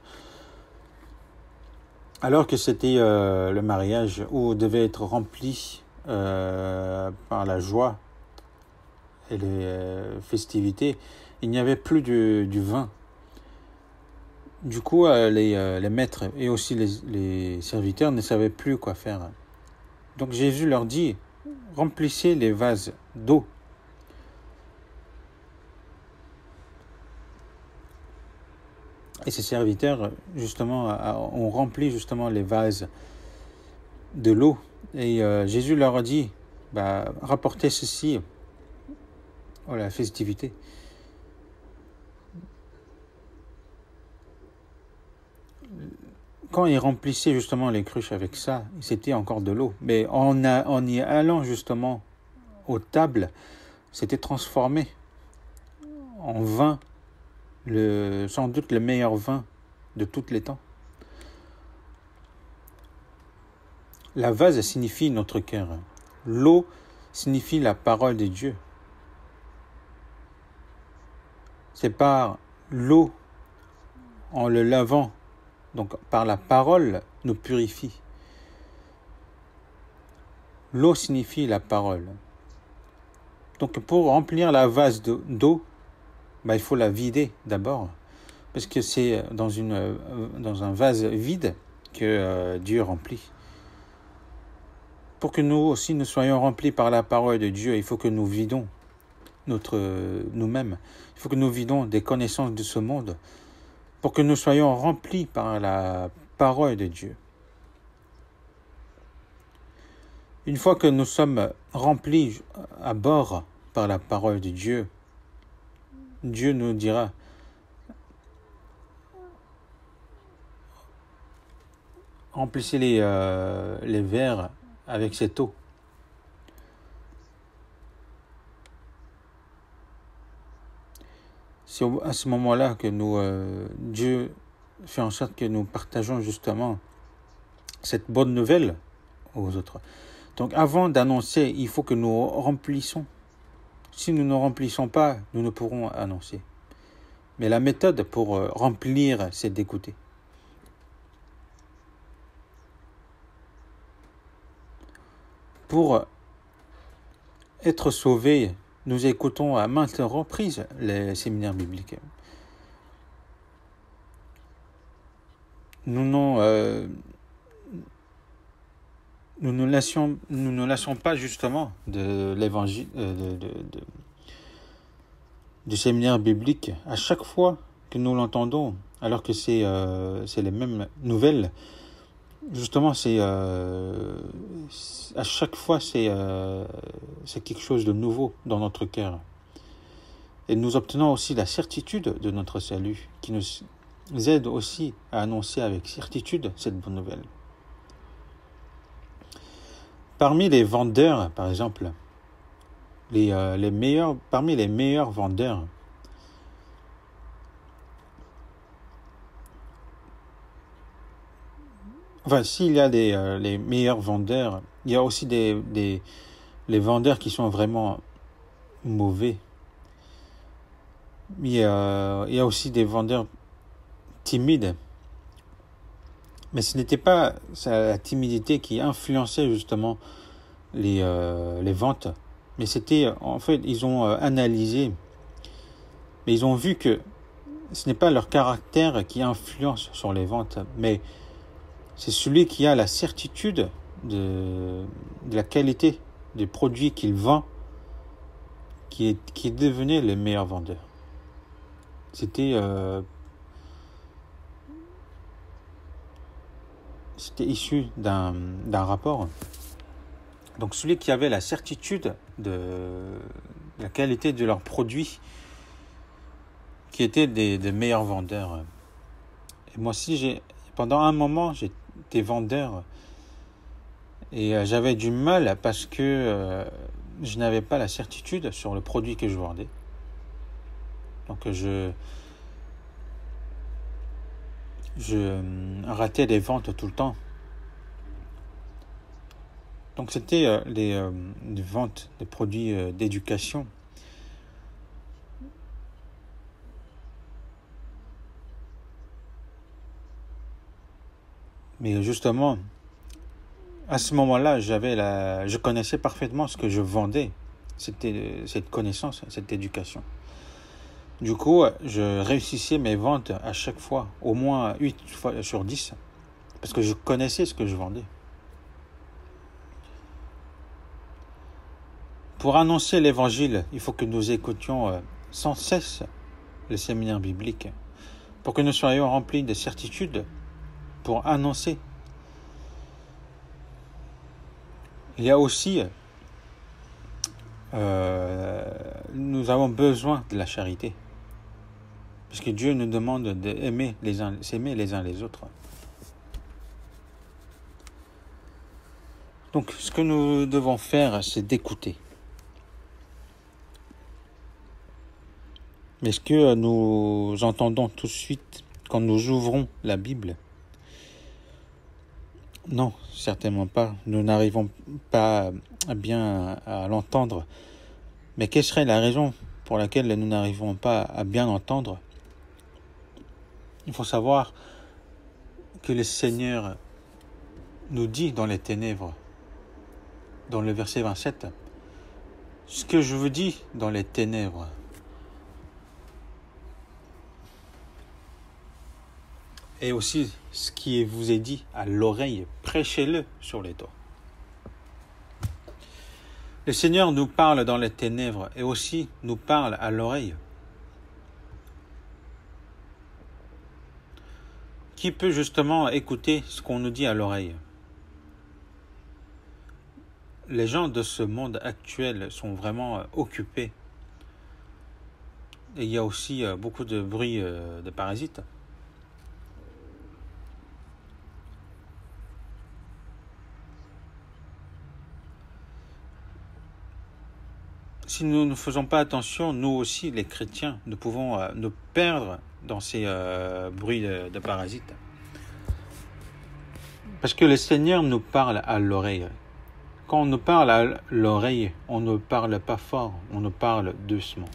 Alors que c'était le mariage où devait être rempli par la joie et les festivités, il n'y avait plus du vin. Du coup, les maîtres et aussi les serviteurs ne savaient plus quoi faire. Donc Jésus leur dit, remplissez les vases d'eau. Et ces serviteurs, justement, ont rempli justement les vases de l'eau. Et Jésus leur a dit, rapportez ceci à la festivité. Quand ils remplissaient justement les cruches avec ça, c'était encore de l'eau. Mais en y allant justement aux tables, c'était transformé en vin, sans doute le meilleur vin de tous les temps. La vase signifie notre cœur. L'eau signifie la parole de Dieu. C'est par l'eau, en le lavant, donc par la parole, nous purifie. L'eau signifie la parole. Donc pour remplir la vase d'eau, il faut la vider d'abord, parce que c'est dans un vase vide que Dieu remplit. Pour que nous aussi nous soyons remplis par la parole de Dieu, il faut que nous vidons nous-mêmes. Il faut que nous vidons des connaissances de ce monde pour que nous soyons remplis par la parole de Dieu. Une fois que nous sommes remplis à bord par la parole de Dieu, Dieu nous dira, remplissez les verres avec cette eau. C'est à ce moment-là que Dieu fait en sorte que nous partageons justement cette bonne nouvelle aux autres. Donc avant d'annoncer, il faut que nous remplissons. Si nous ne remplissons pas, nous ne pourrons annoncer. Mais la méthode pour remplir, c'est d'écouter. Pour être sauvés, nous écoutons à maintes reprises les séminaires bibliques. Nous ne laissons pas justement de l'évangile, du séminaire biblique. À chaque fois que nous l'entendons, alors que c'est les mêmes nouvelles, justement, à chaque fois c'est quelque chose de nouveau dans notre cœur. Et nous obtenons aussi la certitude de notre salut, qui nous aide aussi à annoncer avec certitude cette bonne nouvelle. Parmi les vendeurs, par exemple, parmi les meilleurs vendeurs, s'il y a les meilleurs vendeurs, il y a aussi les vendeurs qui sont vraiment mauvais. Il y a aussi des vendeurs timides. Mais ce n'était pas la timidité qui influençait justement les ventes. Mais c'était, en fait, ils ont analysé, mais ils ont vu que ce n'est pas leur caractère qui influence sur les ventes, mais c'est celui qui a la certitude de la qualité des produits qu'il vend qui devenait le meilleur vendeur. C'était issu d'un rapport. Donc celui qui avait la certitude de la qualité de leurs produits, qui étaient des meilleurs vendeurs. Et moi aussi, pendant un moment, j'étais vendeur et j'avais du mal parce que je n'avais pas la certitude sur le produit que je vendais. Donc je ratais des ventes tout le temps. Donc c'était des ventes de produits d'éducation. Mais justement, à ce moment-là, je connaissais parfaitement ce que je vendais. C'était cette connaissance, cette éducation. Du coup, je réussissais mes ventes à chaque fois, au moins 8 fois sur 10, parce que je connaissais ce que je vendais. Pour annoncer l'évangile, il faut que nous écoutions sans cesse le séminaire biblique, pour que nous soyons remplis de certitude pour annoncer. Il y a aussi, nous avons besoin de la charité, puisque Dieu nous demande d'aimer s'aimer les uns les autres. Donc, ce que nous devons faire, c'est d'écouter. Mais ce que nous entendons tout de suite quand nous ouvrons la Bible? Non, certainement pas. Nous n'arrivons pas bien à l'entendre. Mais quelle serait la raison pour laquelle nous n'arrivons pas à bien entendre? Il faut savoir que le Seigneur nous dit dans les ténèbres, dans le verset 27, ce que je vous dis dans les ténèbres, et aussi ce qui vous est dit à l'oreille, prêchez-le sur les toits. Le Seigneur nous parle dans les ténèbres et aussi nous parle à l'oreille. Qui peut justement écouter ce qu'on nous dit à l'oreille? Les gens de ce monde actuel sont vraiment occupés. Et il y a aussi beaucoup de bruit de parasites. Si nous ne faisons pas attention, nous aussi, les chrétiens, nous pouvons nous perdre dans ces bruits de parasites. Parce que le Seigneur nous parle à l'oreille. Quand on nous parle à l'oreille, on ne parle pas fort, on nous parle doucement.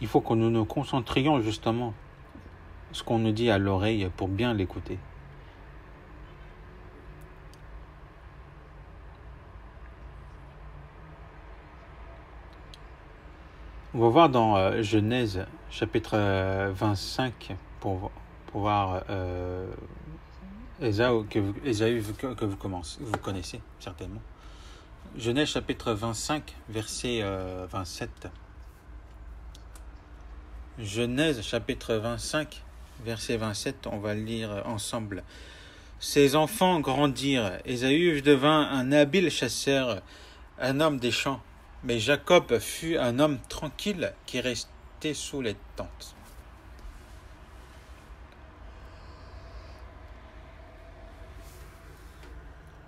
Il faut que nous nous concentrions justement ce qu'on nous dit à l'oreille pour bien l'écouter. On va voir dans Genèse chapitre 25 pour voir Ésaü que vous connaissez certainement. Genèse chapitre 25 verset 27. Genèse chapitre 25 verset 27, on va le lire ensemble. Ses enfants grandirent. Ésaü devint un habile chasseur, un homme des champs. Mais Jacob fut un homme tranquille qui restait sous les tentes.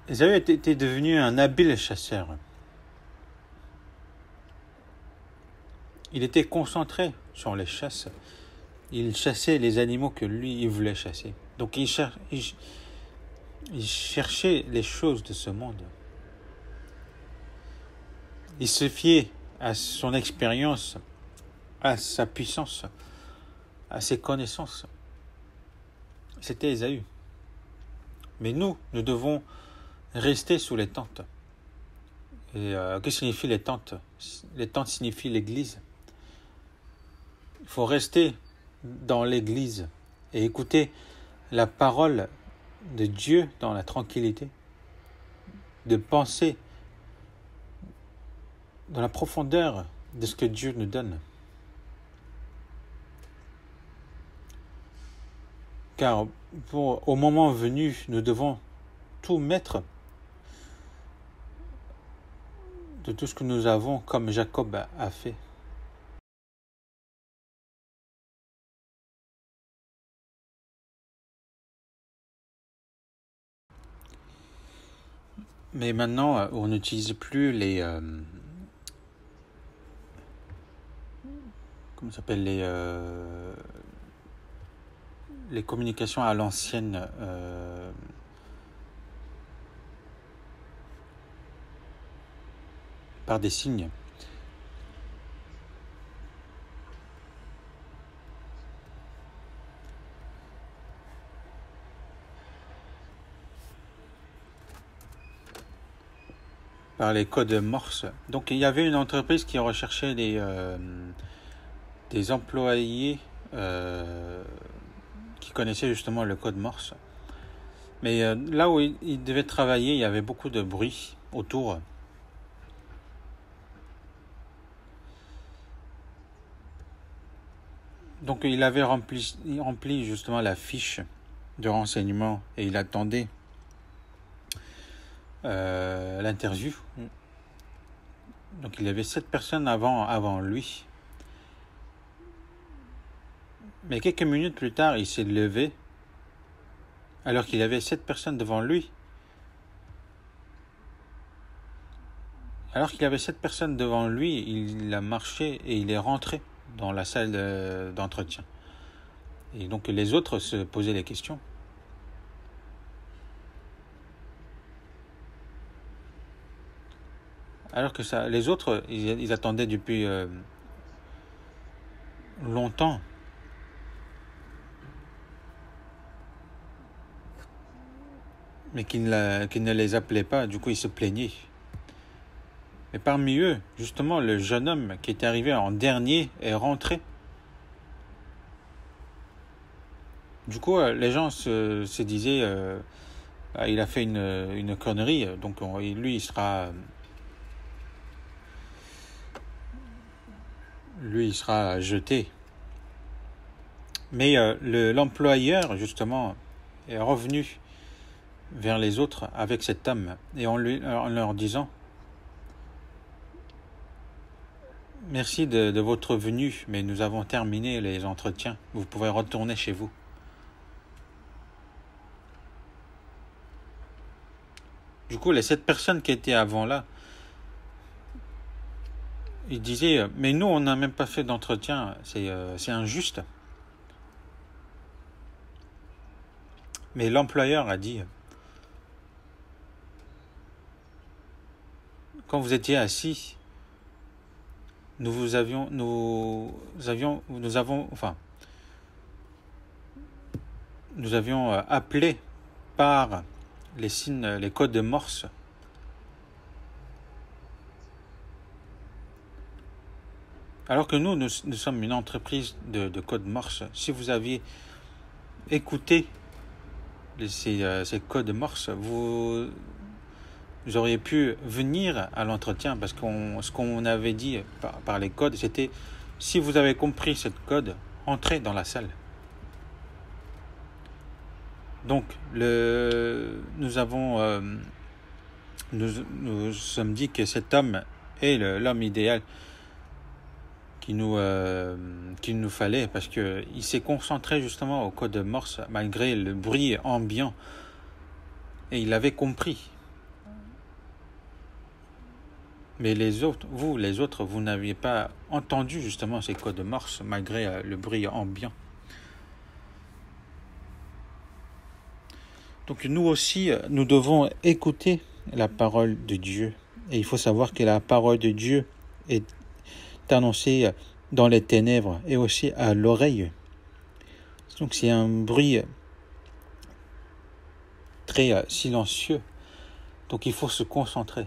Ésaü était devenu un habile chasseur. Il était concentré sur les chasses. Il chassait les animaux que lui, il voulait chasser. Donc il cherchait les choses de ce monde. Il se fiait à son expérience, à sa puissance, à ses connaissances. C'était Ésaü. Mais nous devons rester sous les tentes. Et que signifient les tentes? Les tentes signifient l'église. Il faut rester dans l'église et écouter la parole de Dieu dans la tranquillité, de penser dans la profondeur de ce que Dieu nous donne. Car au moment venu, nous devons tout mettre de tout ce que nous avons comme Jacob a fait. Mais maintenant, on n'utilise plus les communications à l'ancienne. Par des signes. Par les codes Morse. Donc il y avait une entreprise qui recherchait des employés qui connaissaient justement le code Morse. Mais là où ils devaient travailler, il y avait beaucoup de bruit autour. Donc il avait rempli justement la fiche de renseignement et il attendait l'interview. Donc il y avait 7 personnes avant lui. Mais quelques minutes plus tard, il s'est levé alors qu'il y avait 7 personnes devant lui. Alors qu'il y avait 7 personnes devant lui, il a marché et il est rentré dans la salle d'entretien. Et donc les autres se posaient les questions. Alors que les autres, ils attendaient depuis longtemps. Mais qu'il ne les appelait pas, du coup ils se plaignaient. Mais parmi eux, justement, le jeune homme qui était arrivé en dernier est rentré. Du coup, les gens se disaient, il a fait une connerie, donc lui, il sera jeté. Mais l'employeur, justement, est revenu vers les autres avec cet homme et en leur disant: merci de votre venue, mais nous avons terminé les entretiens. Vous pouvez retourner chez vous. Du coup, les 7 personnes qui étaient avant là, ils disaient: mais nous, on n'a même pas fait d'entretien, c'est injuste. Mais l'employeur a dit: quand vous étiez assis, nous avions appelé par les signes, les codes de Morse. Alors que nous sommes une entreprise de code Morse. Si vous aviez écouté ces codes Morse, vous auriez pu venir à l'entretien, parce que ce qu'on avait dit par les codes, c'était: si vous avez compris cette code, entrez dans la salle. Donc, nous sommes dit que cet homme est l'homme idéal qu'il nous fallait, parce qu'il s'est concentré justement au code Morse malgré le bruit ambiant, et il avait compris. Mais les autres, vous n'aviez pas entendu justement ces codes Morse malgré le bruit ambiant. Donc nous aussi, nous devons écouter la parole de Dieu. Et il faut savoir que la parole de Dieu est annoncée dans les ténèbres et aussi à l'oreille. Donc c'est un bruit très silencieux. Donc il faut se concentrer.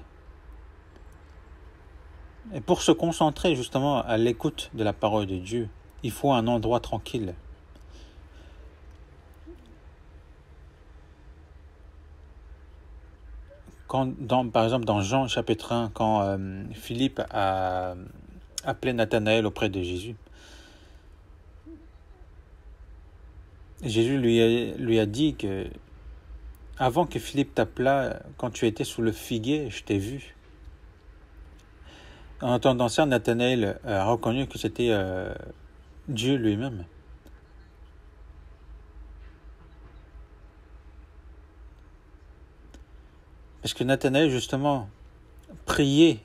Et pour se concentrer justement à l'écoute de la parole de Dieu, il faut un endroit tranquille. Par exemple dans Jean chapitre 1, quand Philippe a appelé Nathanaël auprès de Jésus, Jésus lui a dit que avant que Philippe t'appelât, quand tu étais sous le figuier, je t'ai vu. En entendant ça, Nathanaël a reconnu que c'était Dieu lui-même. Parce que Nathanaël, justement, priait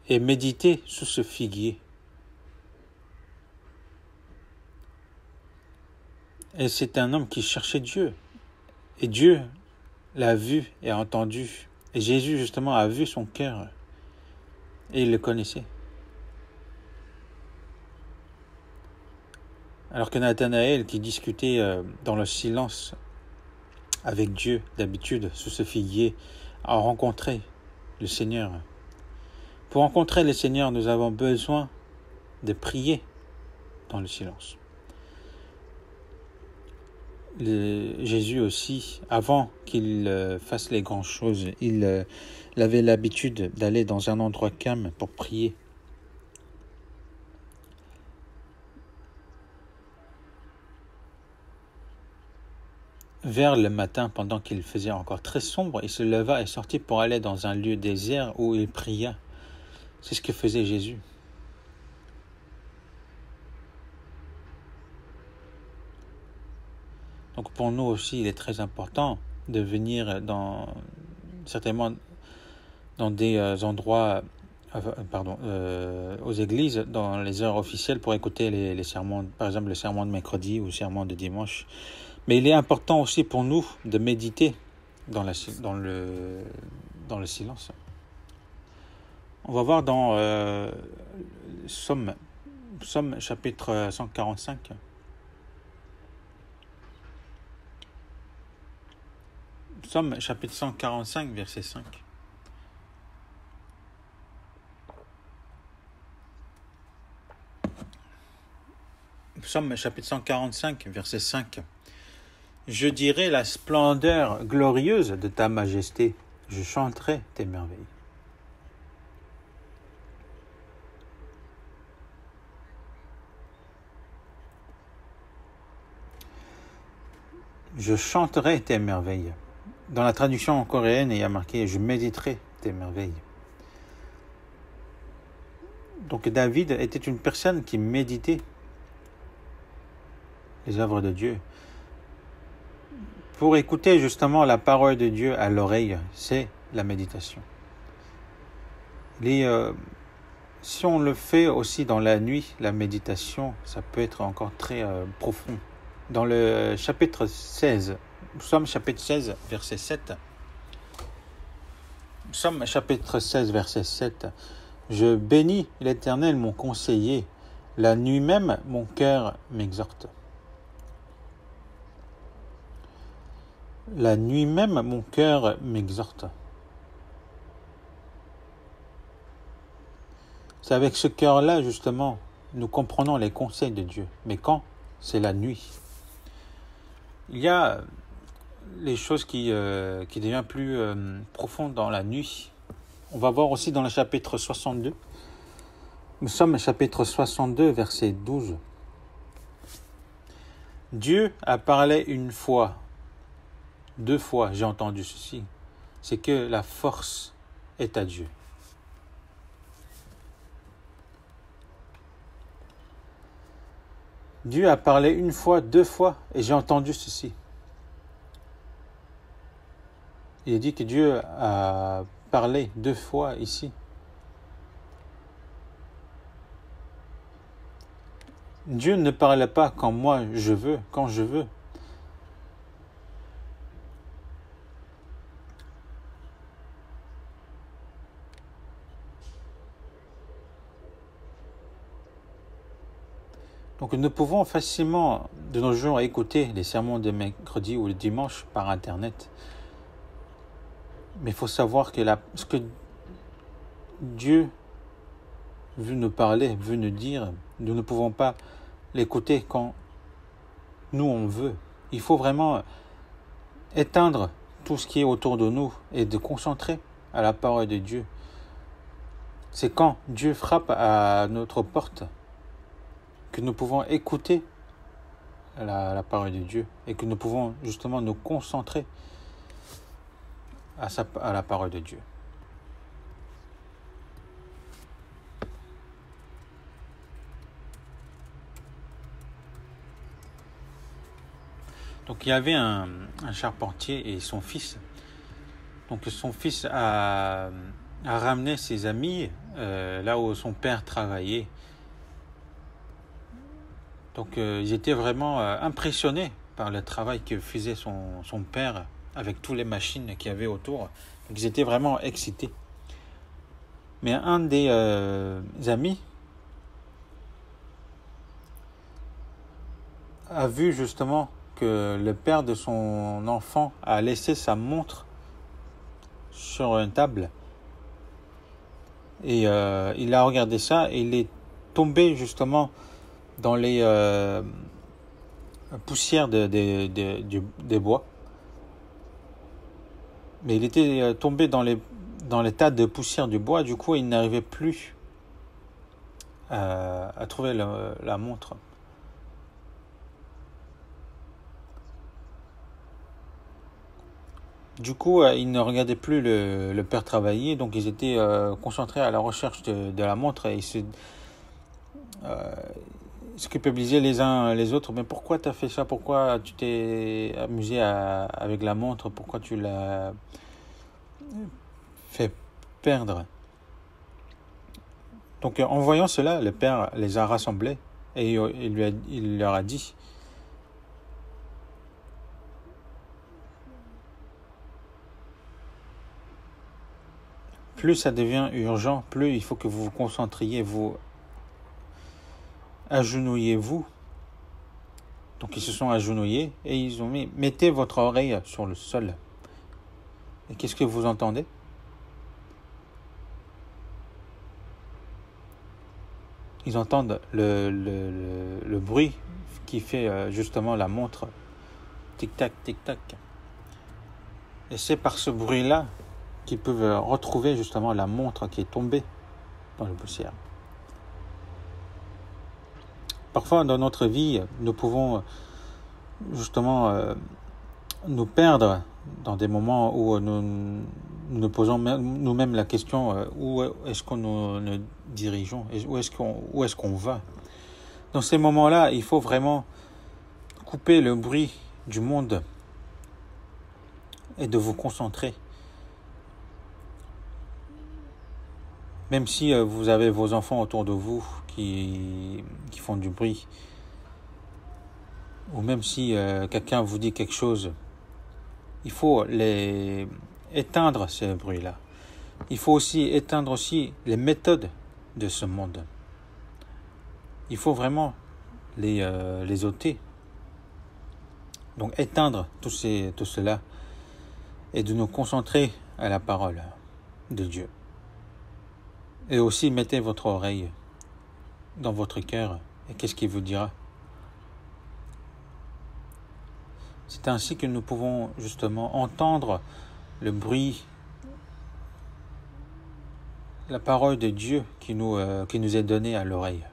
et méditait sous ce figuier. Et c'est un homme qui cherchait Dieu. Et Dieu l'a vu et a entendu. Et Jésus, justement, a vu son cœur. Et il le connaissait. Alors que Nathanaël, qui discutait dans le silence avec Dieu, d'habitude, sous ce figuier, a rencontré le Seigneur. Pour rencontrer le Seigneur, nous avons besoin de prier dans le silence. Jésus aussi, avant qu'il fasse les grandes choses, il avait l'habitude d'aller dans un endroit calme pour prier. Vers le matin, pendant qu'il faisait encore très sombre, il se leva et sortit pour aller dans un lieu désert où il pria. C'est ce que faisait Jésus. Donc pour nous aussi, il est très important de venir certainement dans des endroits, aux églises, dans les heures officielles pour écouter les sermons, par exemple le sermon de mercredi ou le sermon de dimanche. Mais il est important aussi pour nous de méditer dans le silence. On va voir dans Psaume chapitre 145. Psaume chapitre 145, verset 5. Psaume chapitre 145, verset 5. Je dirai la splendeur glorieuse de ta majesté, je chanterai tes merveilles. Je chanterai tes merveilles. Dans la traduction coréenne, il y a marqué « Je méditerai tes merveilles ». Donc David était une personne qui méditait les œuvres de Dieu. Pour écouter justement la parole de Dieu à l'oreille, c'est la méditation. Si on le fait aussi dans la nuit, la méditation, ça peut être encore très profond. Dans le chapitre 16, Psaume chapitre 16, verset 7, Psaume chapitre 16, verset 7. Je bénis l'Éternel, mon conseiller. La nuit même, mon cœur m'exhorte. La nuit même, mon cœur m'exhorte. C'est avec ce cœur-là, justement, nous comprenons les conseils de Dieu. Mais quand? C'est la nuit. Il y a les choses qui deviennent plus profondes dans la nuit. On va voir aussi dans le chapitre 62. Nous sommes au chapitre 62, verset 12. Dieu a parlé une fois, 2 fois, j'ai entendu ceci. C'est que la force est à Dieu. Dieu a parlé une fois, 2 fois, et j'ai entendu ceci. Il dit que Dieu a parlé 2 fois ici. Dieu ne parle pas quand moi je veux, quand je veux. Donc nous pouvons facilement de nos jours écouter les sermons de mercredi ou le dimanche par Internet. Mais il faut savoir que ce que Dieu veut nous parler, veut nous dire, nous ne pouvons pas l'écouter quand nous on veut. Il faut vraiment éteindre tout ce qui est autour de nous et de concentrer à la parole de Dieu. C'est quand Dieu frappe à notre porte que nous pouvons écouter la parole de Dieu et que nous pouvons justement nous concentrer à la parole de Dieu. Donc il y avait un charpentier et son fils. Donc son fils a ramené ses amis là où son père travaillait. Donc ils étaient vraiment impressionnés par le travail que faisait son père avec toutes les machines qu'il y avait autour. Donc ils étaient vraiment excités. Mais un des amis a vu justement que le père de son enfant a laissé sa montre sur une table. Et il a regardé ça et il est tombé justement dans les poussières des bois. Mais il était tombé dans les tas de poussière du bois. Du coup, il n'arrivait plus à trouver la montre. Du coup, ils ne regardaient plus le père travailler, donc ils étaient concentrés à la recherche de la montre et ils se culpabilisaient les uns les autres. Mais pourquoi tu as fait ça? Pourquoi tu t'es amusé avec la montre? Pourquoi tu l'as fait perdre? Donc en voyant cela, le père les a rassemblés et il leur a dit: plus ça devient urgent, plus il faut que vous vous concentriez, vous agenouillez-vous. Donc ils se sont agenouillés et ils ont mis: mettez votre oreille sur le sol. Et qu'est-ce que vous entendez? Ils entendent le bruit qui fait justement la montre. Tic-tac, tic-tac. Et c'est par ce bruit-là qu'ils peuvent retrouver justement la montre qui est tombée dans la poussière. Parfois dans notre vie, nous pouvons justement nous perdre dans des moments où nous nous posons nous-mêmes la question où est-ce qu'on nous dirigeons, où est-ce qu'on va. Dans ces moments-là, il faut vraiment couper le bruit du monde et de vous concentrer. Même si vous avez vos enfants autour de vous qui font du bruit, ou même si quelqu'un vous dit quelque chose, il faut éteindre ces bruits-là. il faut aussi éteindre aussi les méthodes de ce monde. Il faut vraiment les ôter. Donc éteindre tout cela et de nous concentrer à la parole de Dieu. Et aussi mettez votre oreille dans votre cœur et qu'est-ce qu'il vous dira. C'est ainsi que nous pouvons justement entendre le bruit, la parole de Dieu qui nous est donnée à l'oreille.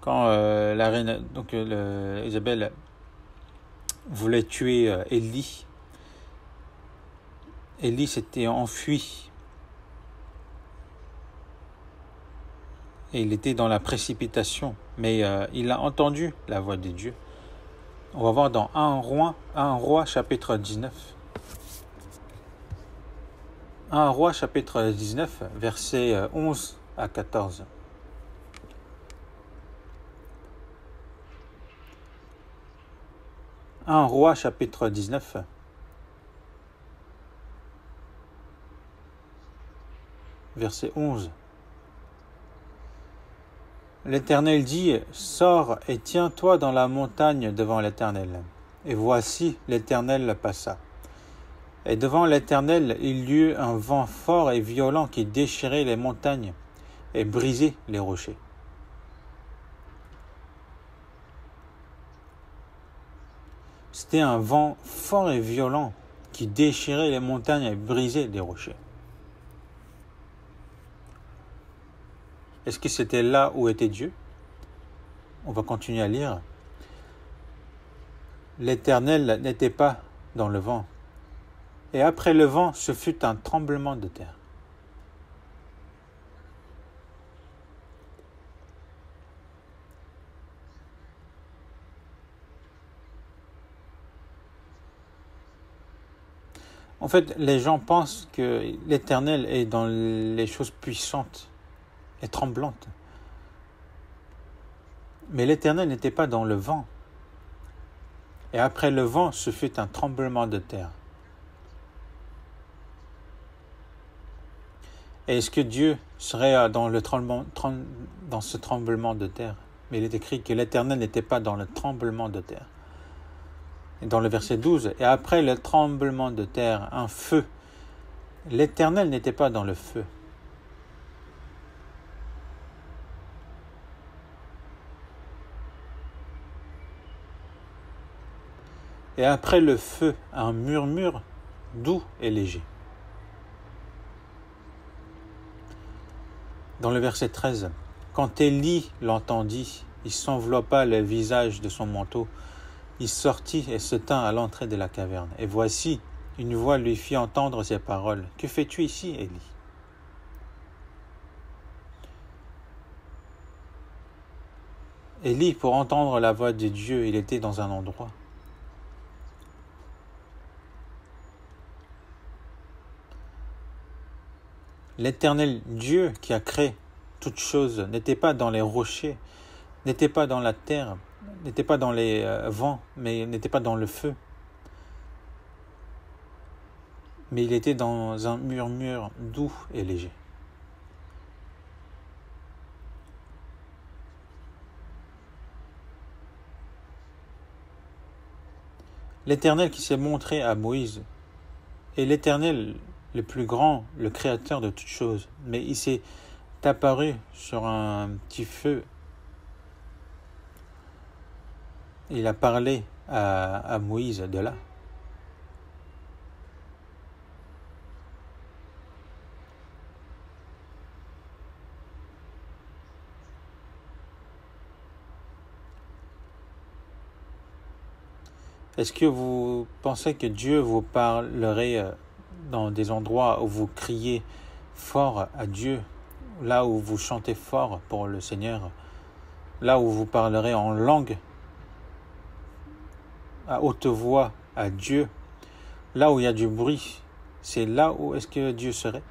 Quand la reine, donc Isabelle voulait tuer Élie, Élie s'était enfui. Et il était dans la précipitation, mais il a entendu la voix de Dieu. On va voir dans 1 Roi chapitre 19. 1 Roi chapitre 19, versets 11 à 14. 1 Roi chapitre 19, verset 11. L'Éternel dit, « Sors et tiens-toi dans la montagne devant l'Éternel. » Et voici, l'Éternel passa. Et devant l'Éternel, il y eut un vent fort et violent qui déchirait les montagnes et brisait les rochers. C'était un vent fort et violent qui déchirait les montagnes et brisait les rochers. Est-ce que c'était là où était Dieu? On va continuer à lire. L'Éternel n'était pas dans le vent. Et après le vent, ce fut un tremblement de terre. En fait, les gens pensent que l'Éternel est dans les choses puissantes et tremblantes. Mais l'Éternel n'était pas dans le vent. Et après le vent, ce fut un tremblement de terre. Et est-ce que Dieu serait dans ce tremblement de terre? Mais il est écrit que l'Éternel n'était pas dans le tremblement de terre. Et dans le verset 12, « Et après le tremblement de terre, un feu. L'Éternel n'était pas dans le feu. » Et après le feu, un murmure doux et léger. Dans le verset 13, « Quand Élie l'entendit, il s'enveloppa le visage de son manteau. Il sortit et se tint à l'entrée de la caverne. Et voici, une voix lui fit entendre ces paroles. « Que fais-tu ici, Élie ?» Élie, pour entendre la voix de Dieu, il était dans un endroit. L'Éternel Dieu qui a créé toutes choses n'était pas dans les rochers, n'était pas dans la terre, n'était pas dans les vents, mais n'était pas dans le feu. Mais il était dans un murmure doux et léger. L'Éternel qui s'est montré à Moïse est l'Éternel le plus grand, le créateur de toutes choses. Mais il s'est apparu sur un petit feu. Il a parlé à Moïse de là. Est-ce que vous pensez que Dieu vous parlerait dans des endroits où vous criez fort à Dieu, là où vous chantez fort pour le Seigneur, là où vous parlerez en langue, à haute voix à Dieu, là où il y a du bruit, c'est là où est-ce que Dieu serait?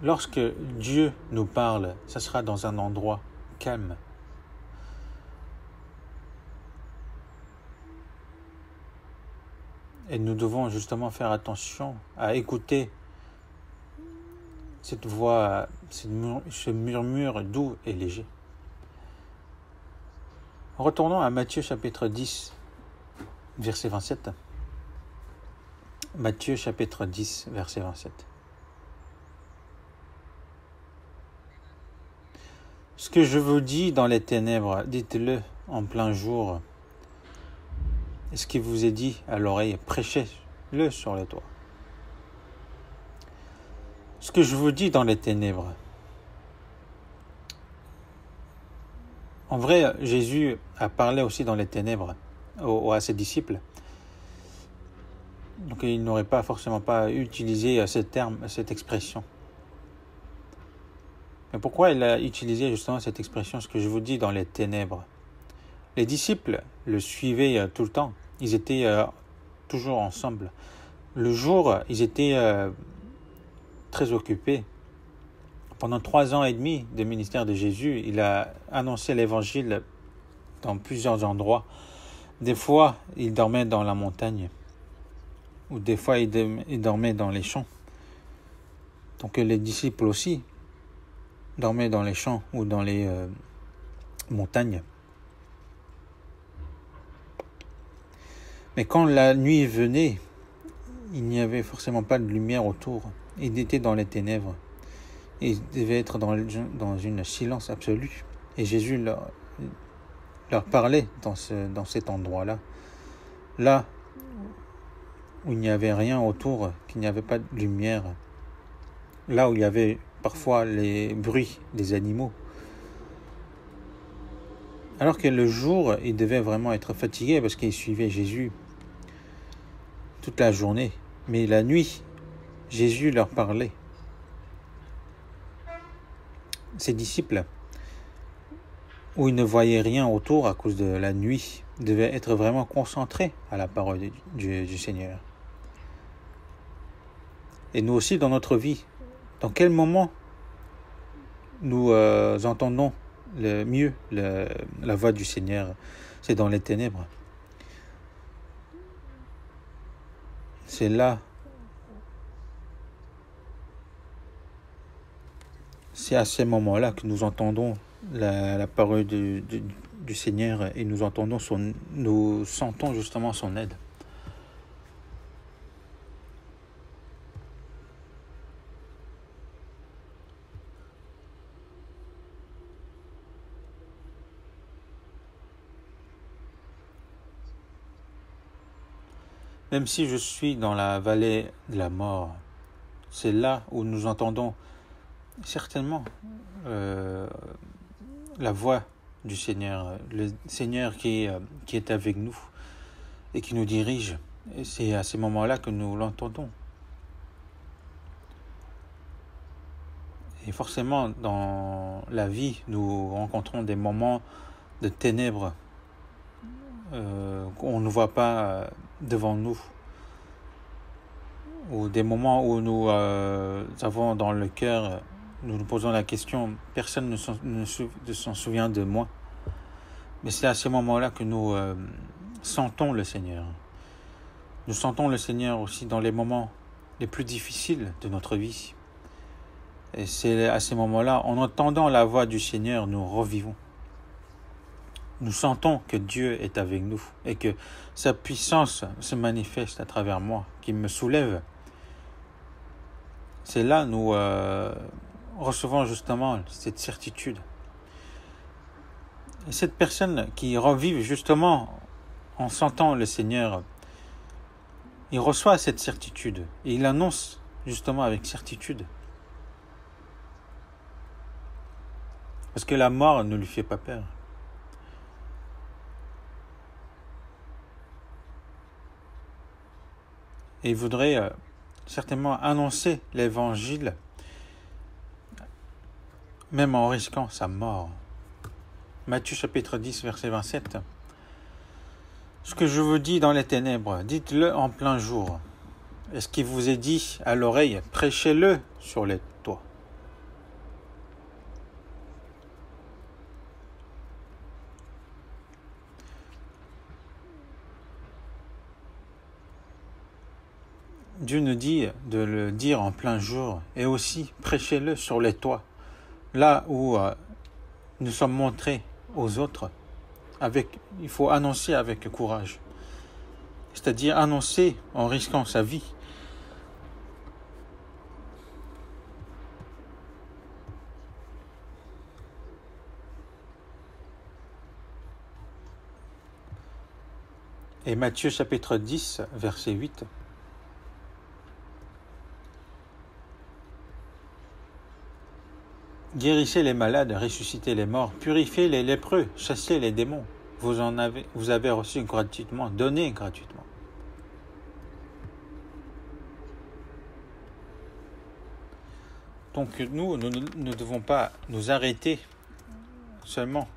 Lorsque Dieu nous parle, ça sera dans un endroit calme, Et nous devons justement faire attention à écouter cette voix, ce murmure doux et léger. Retournons à Matthieu chapitre 10, verset 27. Matthieu chapitre 10, verset 27. Ce que je vous dis dans les ténèbres, dites-le en plein jour. Et ce qui vous est dit à l'oreille, prêchez-le sur les toits. Ce que je vous dis dans les ténèbres. En vrai, Jésus a parlé aussi dans les ténèbres à ses disciples. Donc il n'aurait pas forcément pas utilisé ce terme, cette expression. Mais pourquoi il a utilisé justement cette expression, ce que je vous dis dans les ténèbres? Les disciples le suivaient tout le temps. Ils étaient toujours ensemble. Le jour, ils étaient très occupés. Pendant 3 ans et demi de ministère de Jésus, il a annoncé l'évangile dans plusieurs endroits. Des fois, il dormait dans la montagne, ou des fois, il dormait dans les champs. Donc les disciples aussi dormaient dans les champs ou dans les montagnes. Mais quand la nuit venait, il n'y avait forcément pas de lumière autour. Ils étaient dans les ténèbres. Ils devaient être dans une silence absolue. Et Jésus leur parlait dans cet endroit-là. Là où il n'y avait rien autour, qu'il n'y avait pas de lumière. Là où il y avait parfois les bruits des animaux. Alors que le jour, ils devaient vraiment être fatigués parce qu'ils suivaient Jésus toute la journée. Mais la nuit, Jésus leur parlait. Ses disciples, où ils ne voyaient rien autour à cause de la nuit, devaient être vraiment concentrés à la parole du Seigneur. Et nous aussi, dans notre vie, dans quel moment nous entendons le mieux la voix du Seigneur? C'est dans les ténèbres. C'est là. C'est à ces moments-là que nous entendons la parole du Seigneur et nous sentons justement son aide. Même si je suis dans la vallée de la mort, c'est là où nous entendons certainement la voix du Seigneur, le Seigneur qui est avec nous et qui nous dirige. Et c'est à ces moments-là que nous l'entendons. Et forcément, dans la vie, nous rencontrons des moments de ténèbres qu'on ne voit pas devant nous, ou des moments où nous avons dans le cœur, nous nous posons la question, personne ne s'en souvient de moi. Mais c'est à ces moments-là que nous sentons le Seigneur. Nous sentons le Seigneur aussi dans les moments les plus difficiles de notre vie. Et c'est à ces moments-là, en entendant la voix du Seigneur, nous revivons. Nous sentons que Dieu est avec nous et que sa puissance se manifeste à travers moi, qui me soulève. C'est là nous recevons justement cette certitude. Et cette personne qui revive justement en sentant le Seigneur, il reçoit cette certitude et il annonce justement avec certitude. Parce que la mort ne lui fait pas peur. Et il voudrait certainement annoncer l'évangile, même en risquant sa mort. Matthieu chapitre 10, verset 27. Ce que je vous dis dans les ténèbres, dites-le en plein jour. Et ce qui vous est dit à l'oreille, prêchez-le sur les toits. Dieu nous dit de le dire en plein jour et aussi prêchez-le sur les toits, là où nous sommes montrés aux autres. Il faut annoncer avec courage, c'est-à-dire annoncer en risquant sa vie. Et Matthieu chapitre 10, verset 8. Guérissez les malades, ressuscitez les morts, purifiez les lépreux, chassez les démons. Vous avez reçu gratuitement, donnez gratuitement. Donc nous ne devons pas nous arrêter seulement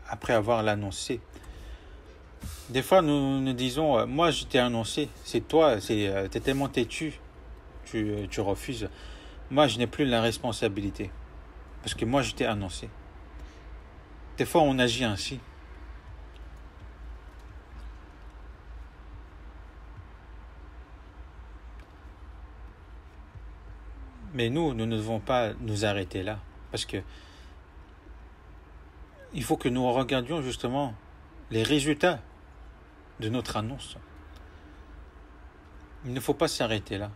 après avoir l'annoncé. Des fois nous disons, moi je t'ai annoncé, c'est toi, t'es tellement têtu, tu refuses. Moi, je n'ai plus la responsabilité. Parce que moi, je t'ai annoncé. Des fois, on agit ainsi. Mais nous ne devons pas nous arrêter là. Parce que il faut que nous regardions justement les résultats de notre annonce. Il ne faut pas s'arrêter là.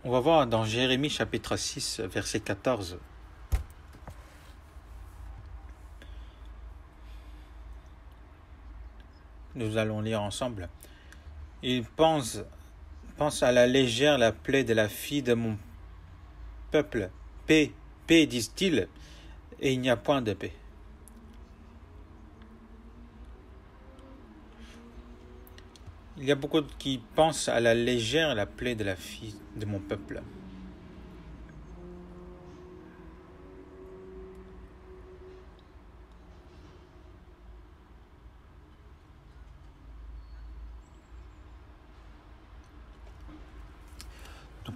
On va voir dans Jérémie chapitre 6, verset 14. Nous allons lire ensemble. Il pense à la légère la plaie de la fille de mon peuple. Paix, paix, disent-ils, et il n'y a point de paix. Il y a beaucoup qui pensent à la légère la plaie de la fille de mon peuple.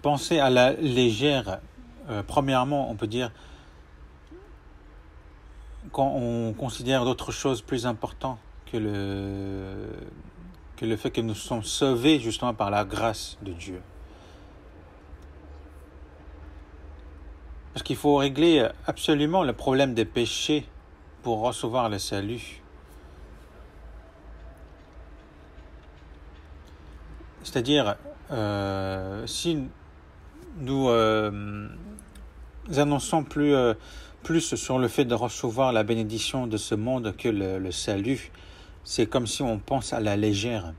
Penser à la légère, premièrement, on peut dire quand on considère d'autres choses plus importantes que le fait que nous sommes sauvés justement par la grâce de Dieu. Parce qu'il faut régler absolument le problème des péchés pour recevoir le salut. C'est-à-dire, si nous annonçons plus sur le fait de recevoir la bénédiction de ce monde que le salut, c'est comme si on pense à la légère.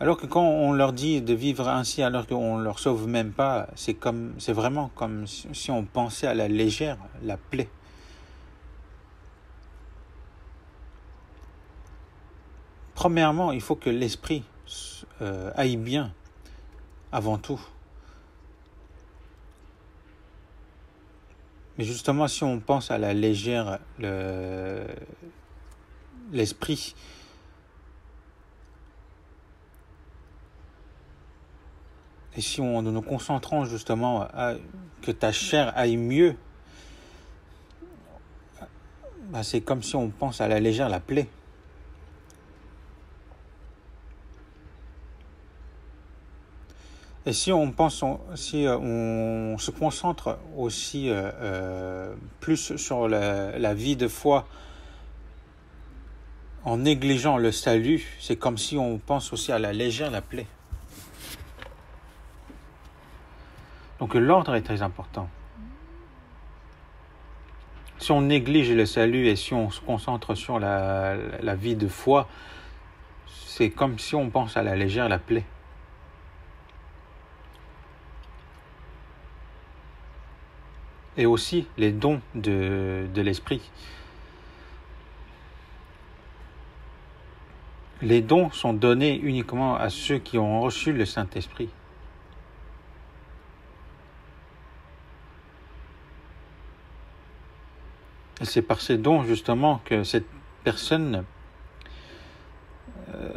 Alors que quand on leur dit de vivre ainsi alors qu'on ne leur sauve même pas, c'est vraiment comme si on pensait à la légère, la plaie. Premièrement, il faut que l'esprit aille bien avant tout. Mais justement, si on pense à la légère, l'esprit, et si nous nous concentrons justement à que ta chair aille mieux, c'est comme si on pense à la légère la plaie. Et si on se concentre aussi plus sur la vie de foi en négligeant le salut, c'est comme si on pense aussi à la légère la plaie. Donc l'ordre est très important. Si on néglige le salut et si on se concentre sur la vie de foi, c'est comme si on pense à la légère la plaie. Et aussi les dons de l'esprit. Les dons sont donnés uniquement à ceux qui ont reçu le Saint-Esprit. Et c'est par ces dons justement que cette personne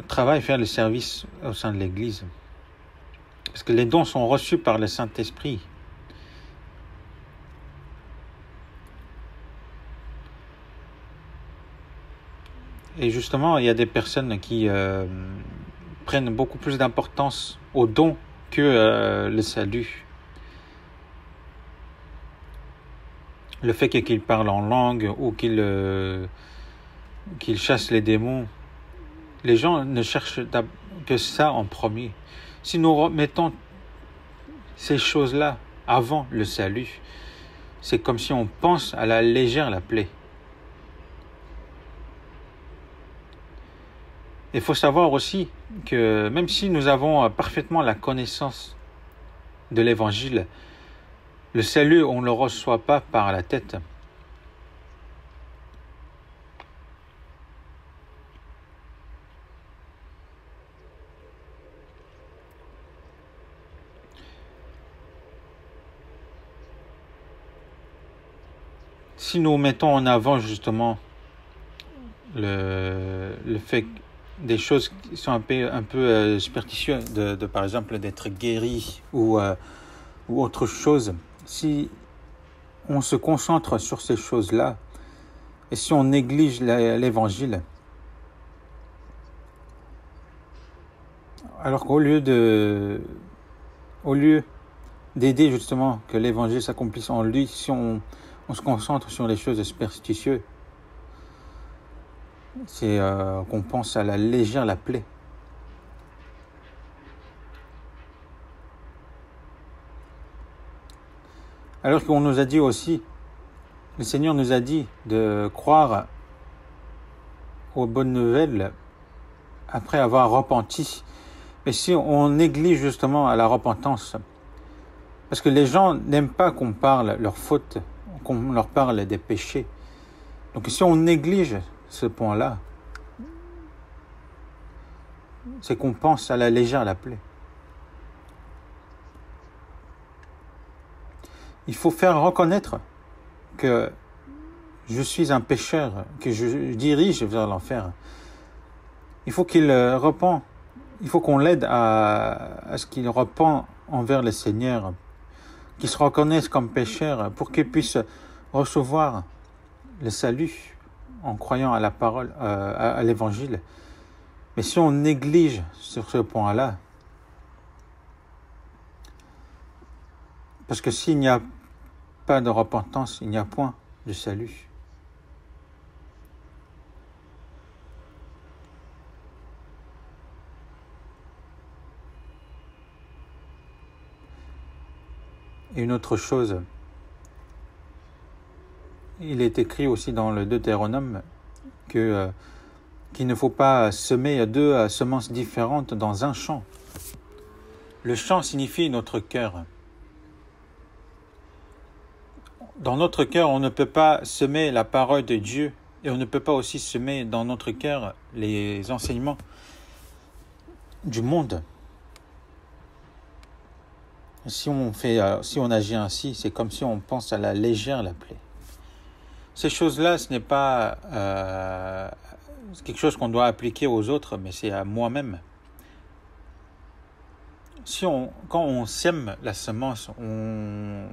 travaille, faire le service au sein de l'Église. Parce que les dons sont reçus par le Saint-Esprit. Et justement, il y a des personnes qui prennent beaucoup plus d'importance au don que le salut. Le fait qu'ils parlent en langue ou qu'ils chassent les démons, les gens ne cherchent que ça en premier. Si nous remettons ces choses-là avant le salut, c'est comme si on pense à la légère la plaie. Il faut savoir aussi que même si nous avons parfaitement la connaissance de l'Évangile, le salut, on ne le reçoit pas par la tête. Si nous mettons en avant justement le fait des choses qui sont un peu superstitieuses, par exemple d'être guéri ou autre chose, si on se concentre sur ces choses-là et si on néglige l'Évangile, alors qu'au lieu d'aider justement que l'Évangile s'accomplisse en lui, si on se concentre sur les choses superstitieuses, c'est qu'on pense à la légère la plaie. Alors qu'on nous a dit aussi, le Seigneur nous a dit de croire aux bonnes nouvelles après avoir repenti. Mais si on néglige justement à la repentance, parce que les gens n'aiment pas qu'on parle leurs fautes, qu'on leur parle des péchés. Donc si on néglige ce point-là, c'est qu'on pense à la légère la plaie. Il faut faire reconnaître que je suis un pécheur, que je dirige vers l'enfer. Il faut qu'il repent. Il faut qu'on l'aide à ce qu'il repent envers le Seigneur, qu'il se reconnaisse comme pécheur pour qu'il puisse recevoir le salut en croyant à la parole, à l'Évangile. Mais si on néglige sur ce point-là, parce que s'il n'y a pas de repentance, il n'y a point de salut. Et une autre chose, il est écrit aussi dans le Deutéronome qu'il ne faut pas semer deux semences différentes dans un champ. Le champ signifie notre cœur. Dans notre cœur, on ne peut pas semer la parole de Dieu et on ne peut pas aussi semer dans notre cœur les enseignements du monde. Si on agit ainsi, c'est comme si on pense à la légère la plaie. Ces choses-là, ce n'est pas quelque chose qu'on doit appliquer aux autres, mais c'est à moi-même. Quand on sème la semence, on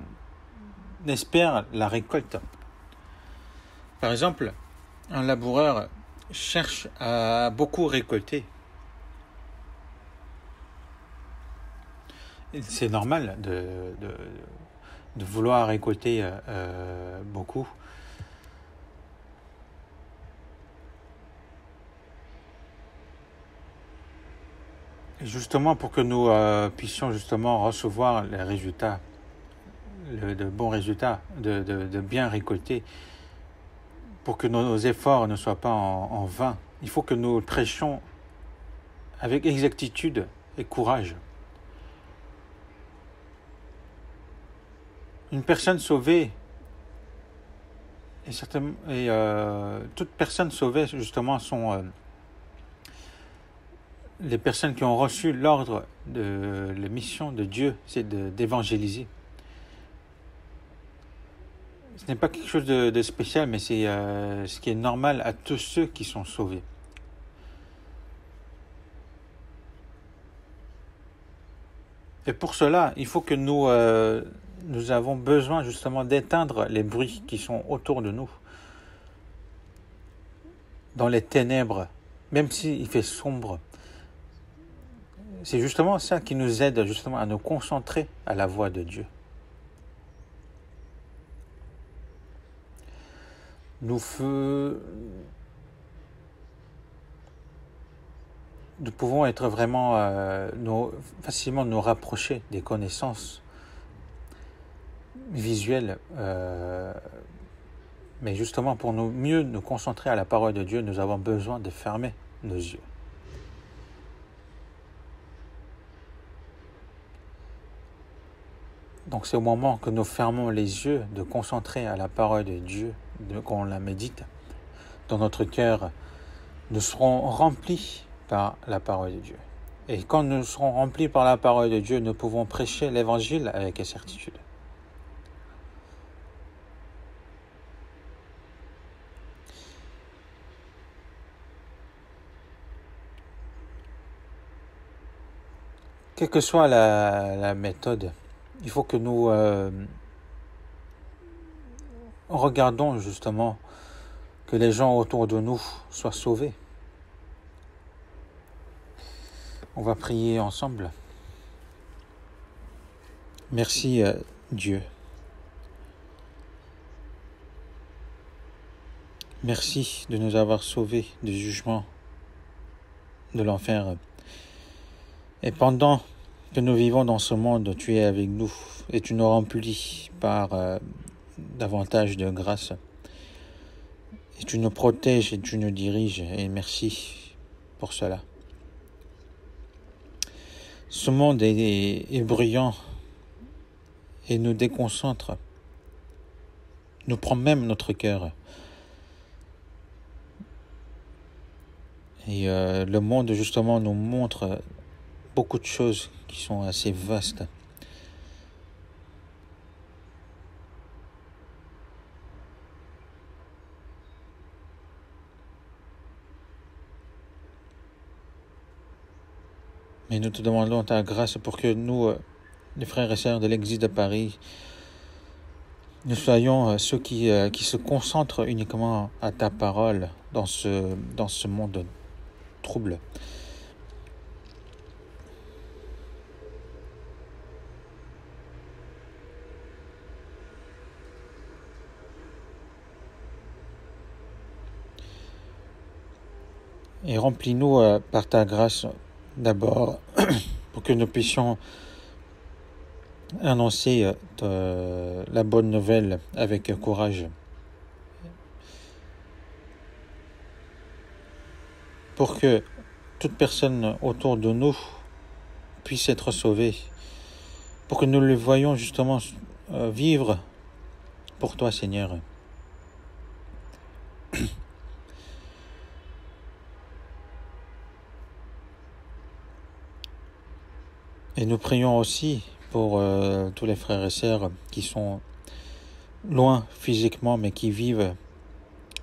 espère la récolte. Par exemple, un laboureur cherche à beaucoup récolter. C'est normal de vouloir récolter beaucoup. Et justement, pour que nous puissions justement recevoir les résultats, de bons résultats, de bien récolter, pour que nos efforts ne soient pas en vain, il faut que nous prêchions avec exactitude et courage. Une personne sauvée, toute personne sauvée justement sont les personnes qui ont reçu l'ordre de la mission de Dieu, c'est d'évangéliser. Ce n'est pas quelque chose de spécial, mais c'est ce qui est normal à tous ceux qui sont sauvés. Et pour cela, il faut que nous avons besoin justement d'éteindre les bruits qui sont autour de nous. dans les ténèbres, même s'il fait sombre. C'est justement ça qui nous aide justement à nous concentrer à la voix de Dieu. Nous pouvons être vraiment facilement nous rapprocher des connaissances visuelles, mais justement pour mieux nous concentrer à la parole de Dieu, nous avons besoin de fermer nos yeux. Donc c'est au moment que nous fermons les yeux de concentrer à la parole de Dieu, qu'on la médite dans notre cœur, nous serons remplis par la parole de Dieu. Et quand nous serons remplis par la parole de Dieu, nous pouvons prêcher l'évangile avec certitude. Quelle que soit la méthode, il faut que nous regardons justement que les gens autour de nous soient sauvés. On va prier ensemble. Merci Dieu. Merci de nous avoir sauvés du jugement de l'enfer. Et pendant que nous vivons dans ce monde, tu es avec nous et tu nous remplis par davantage de grâce. Et tu nous protèges et tu nous diriges. Et merci pour cela. Ce monde est bruyant et nous déconcentre. Nous prend même notre cœur. Et le monde justement nous montre beaucoup de choses qui sont assez vastes. Mais nous te demandons ta grâce pour que nous, les frères et sœurs de l'Église de Paris, nous soyons ceux qui se concentrent uniquement à ta parole dans ce monde trouble. Et remplis-nous par ta grâce d'abord pour que nous puissions annoncer la bonne nouvelle avec courage. Pour que toute personne autour de nous puisse être sauvée. Pour que nous le voyions justement vivre pour toi, Seigneur. Et nous prions aussi pour tous les frères et sœurs qui sont loin physiquement, mais qui vivent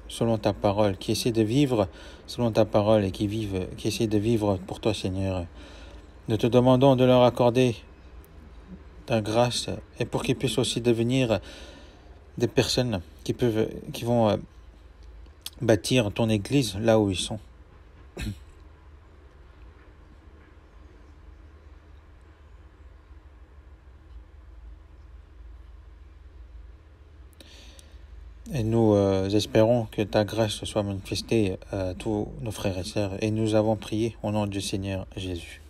selon ta parole, qui essaient de vivre selon ta parole et qui essaient de vivre pour toi, Seigneur. Nous te demandons de leur accorder ta grâce et pour qu'ils puissent aussi devenir des personnes qui vont bâtir ton Église là où ils sont. Et nous espérons que ta grâce soit manifestée à tous nos frères et sœurs. Et nous avons prié au nom du Seigneur Jésus.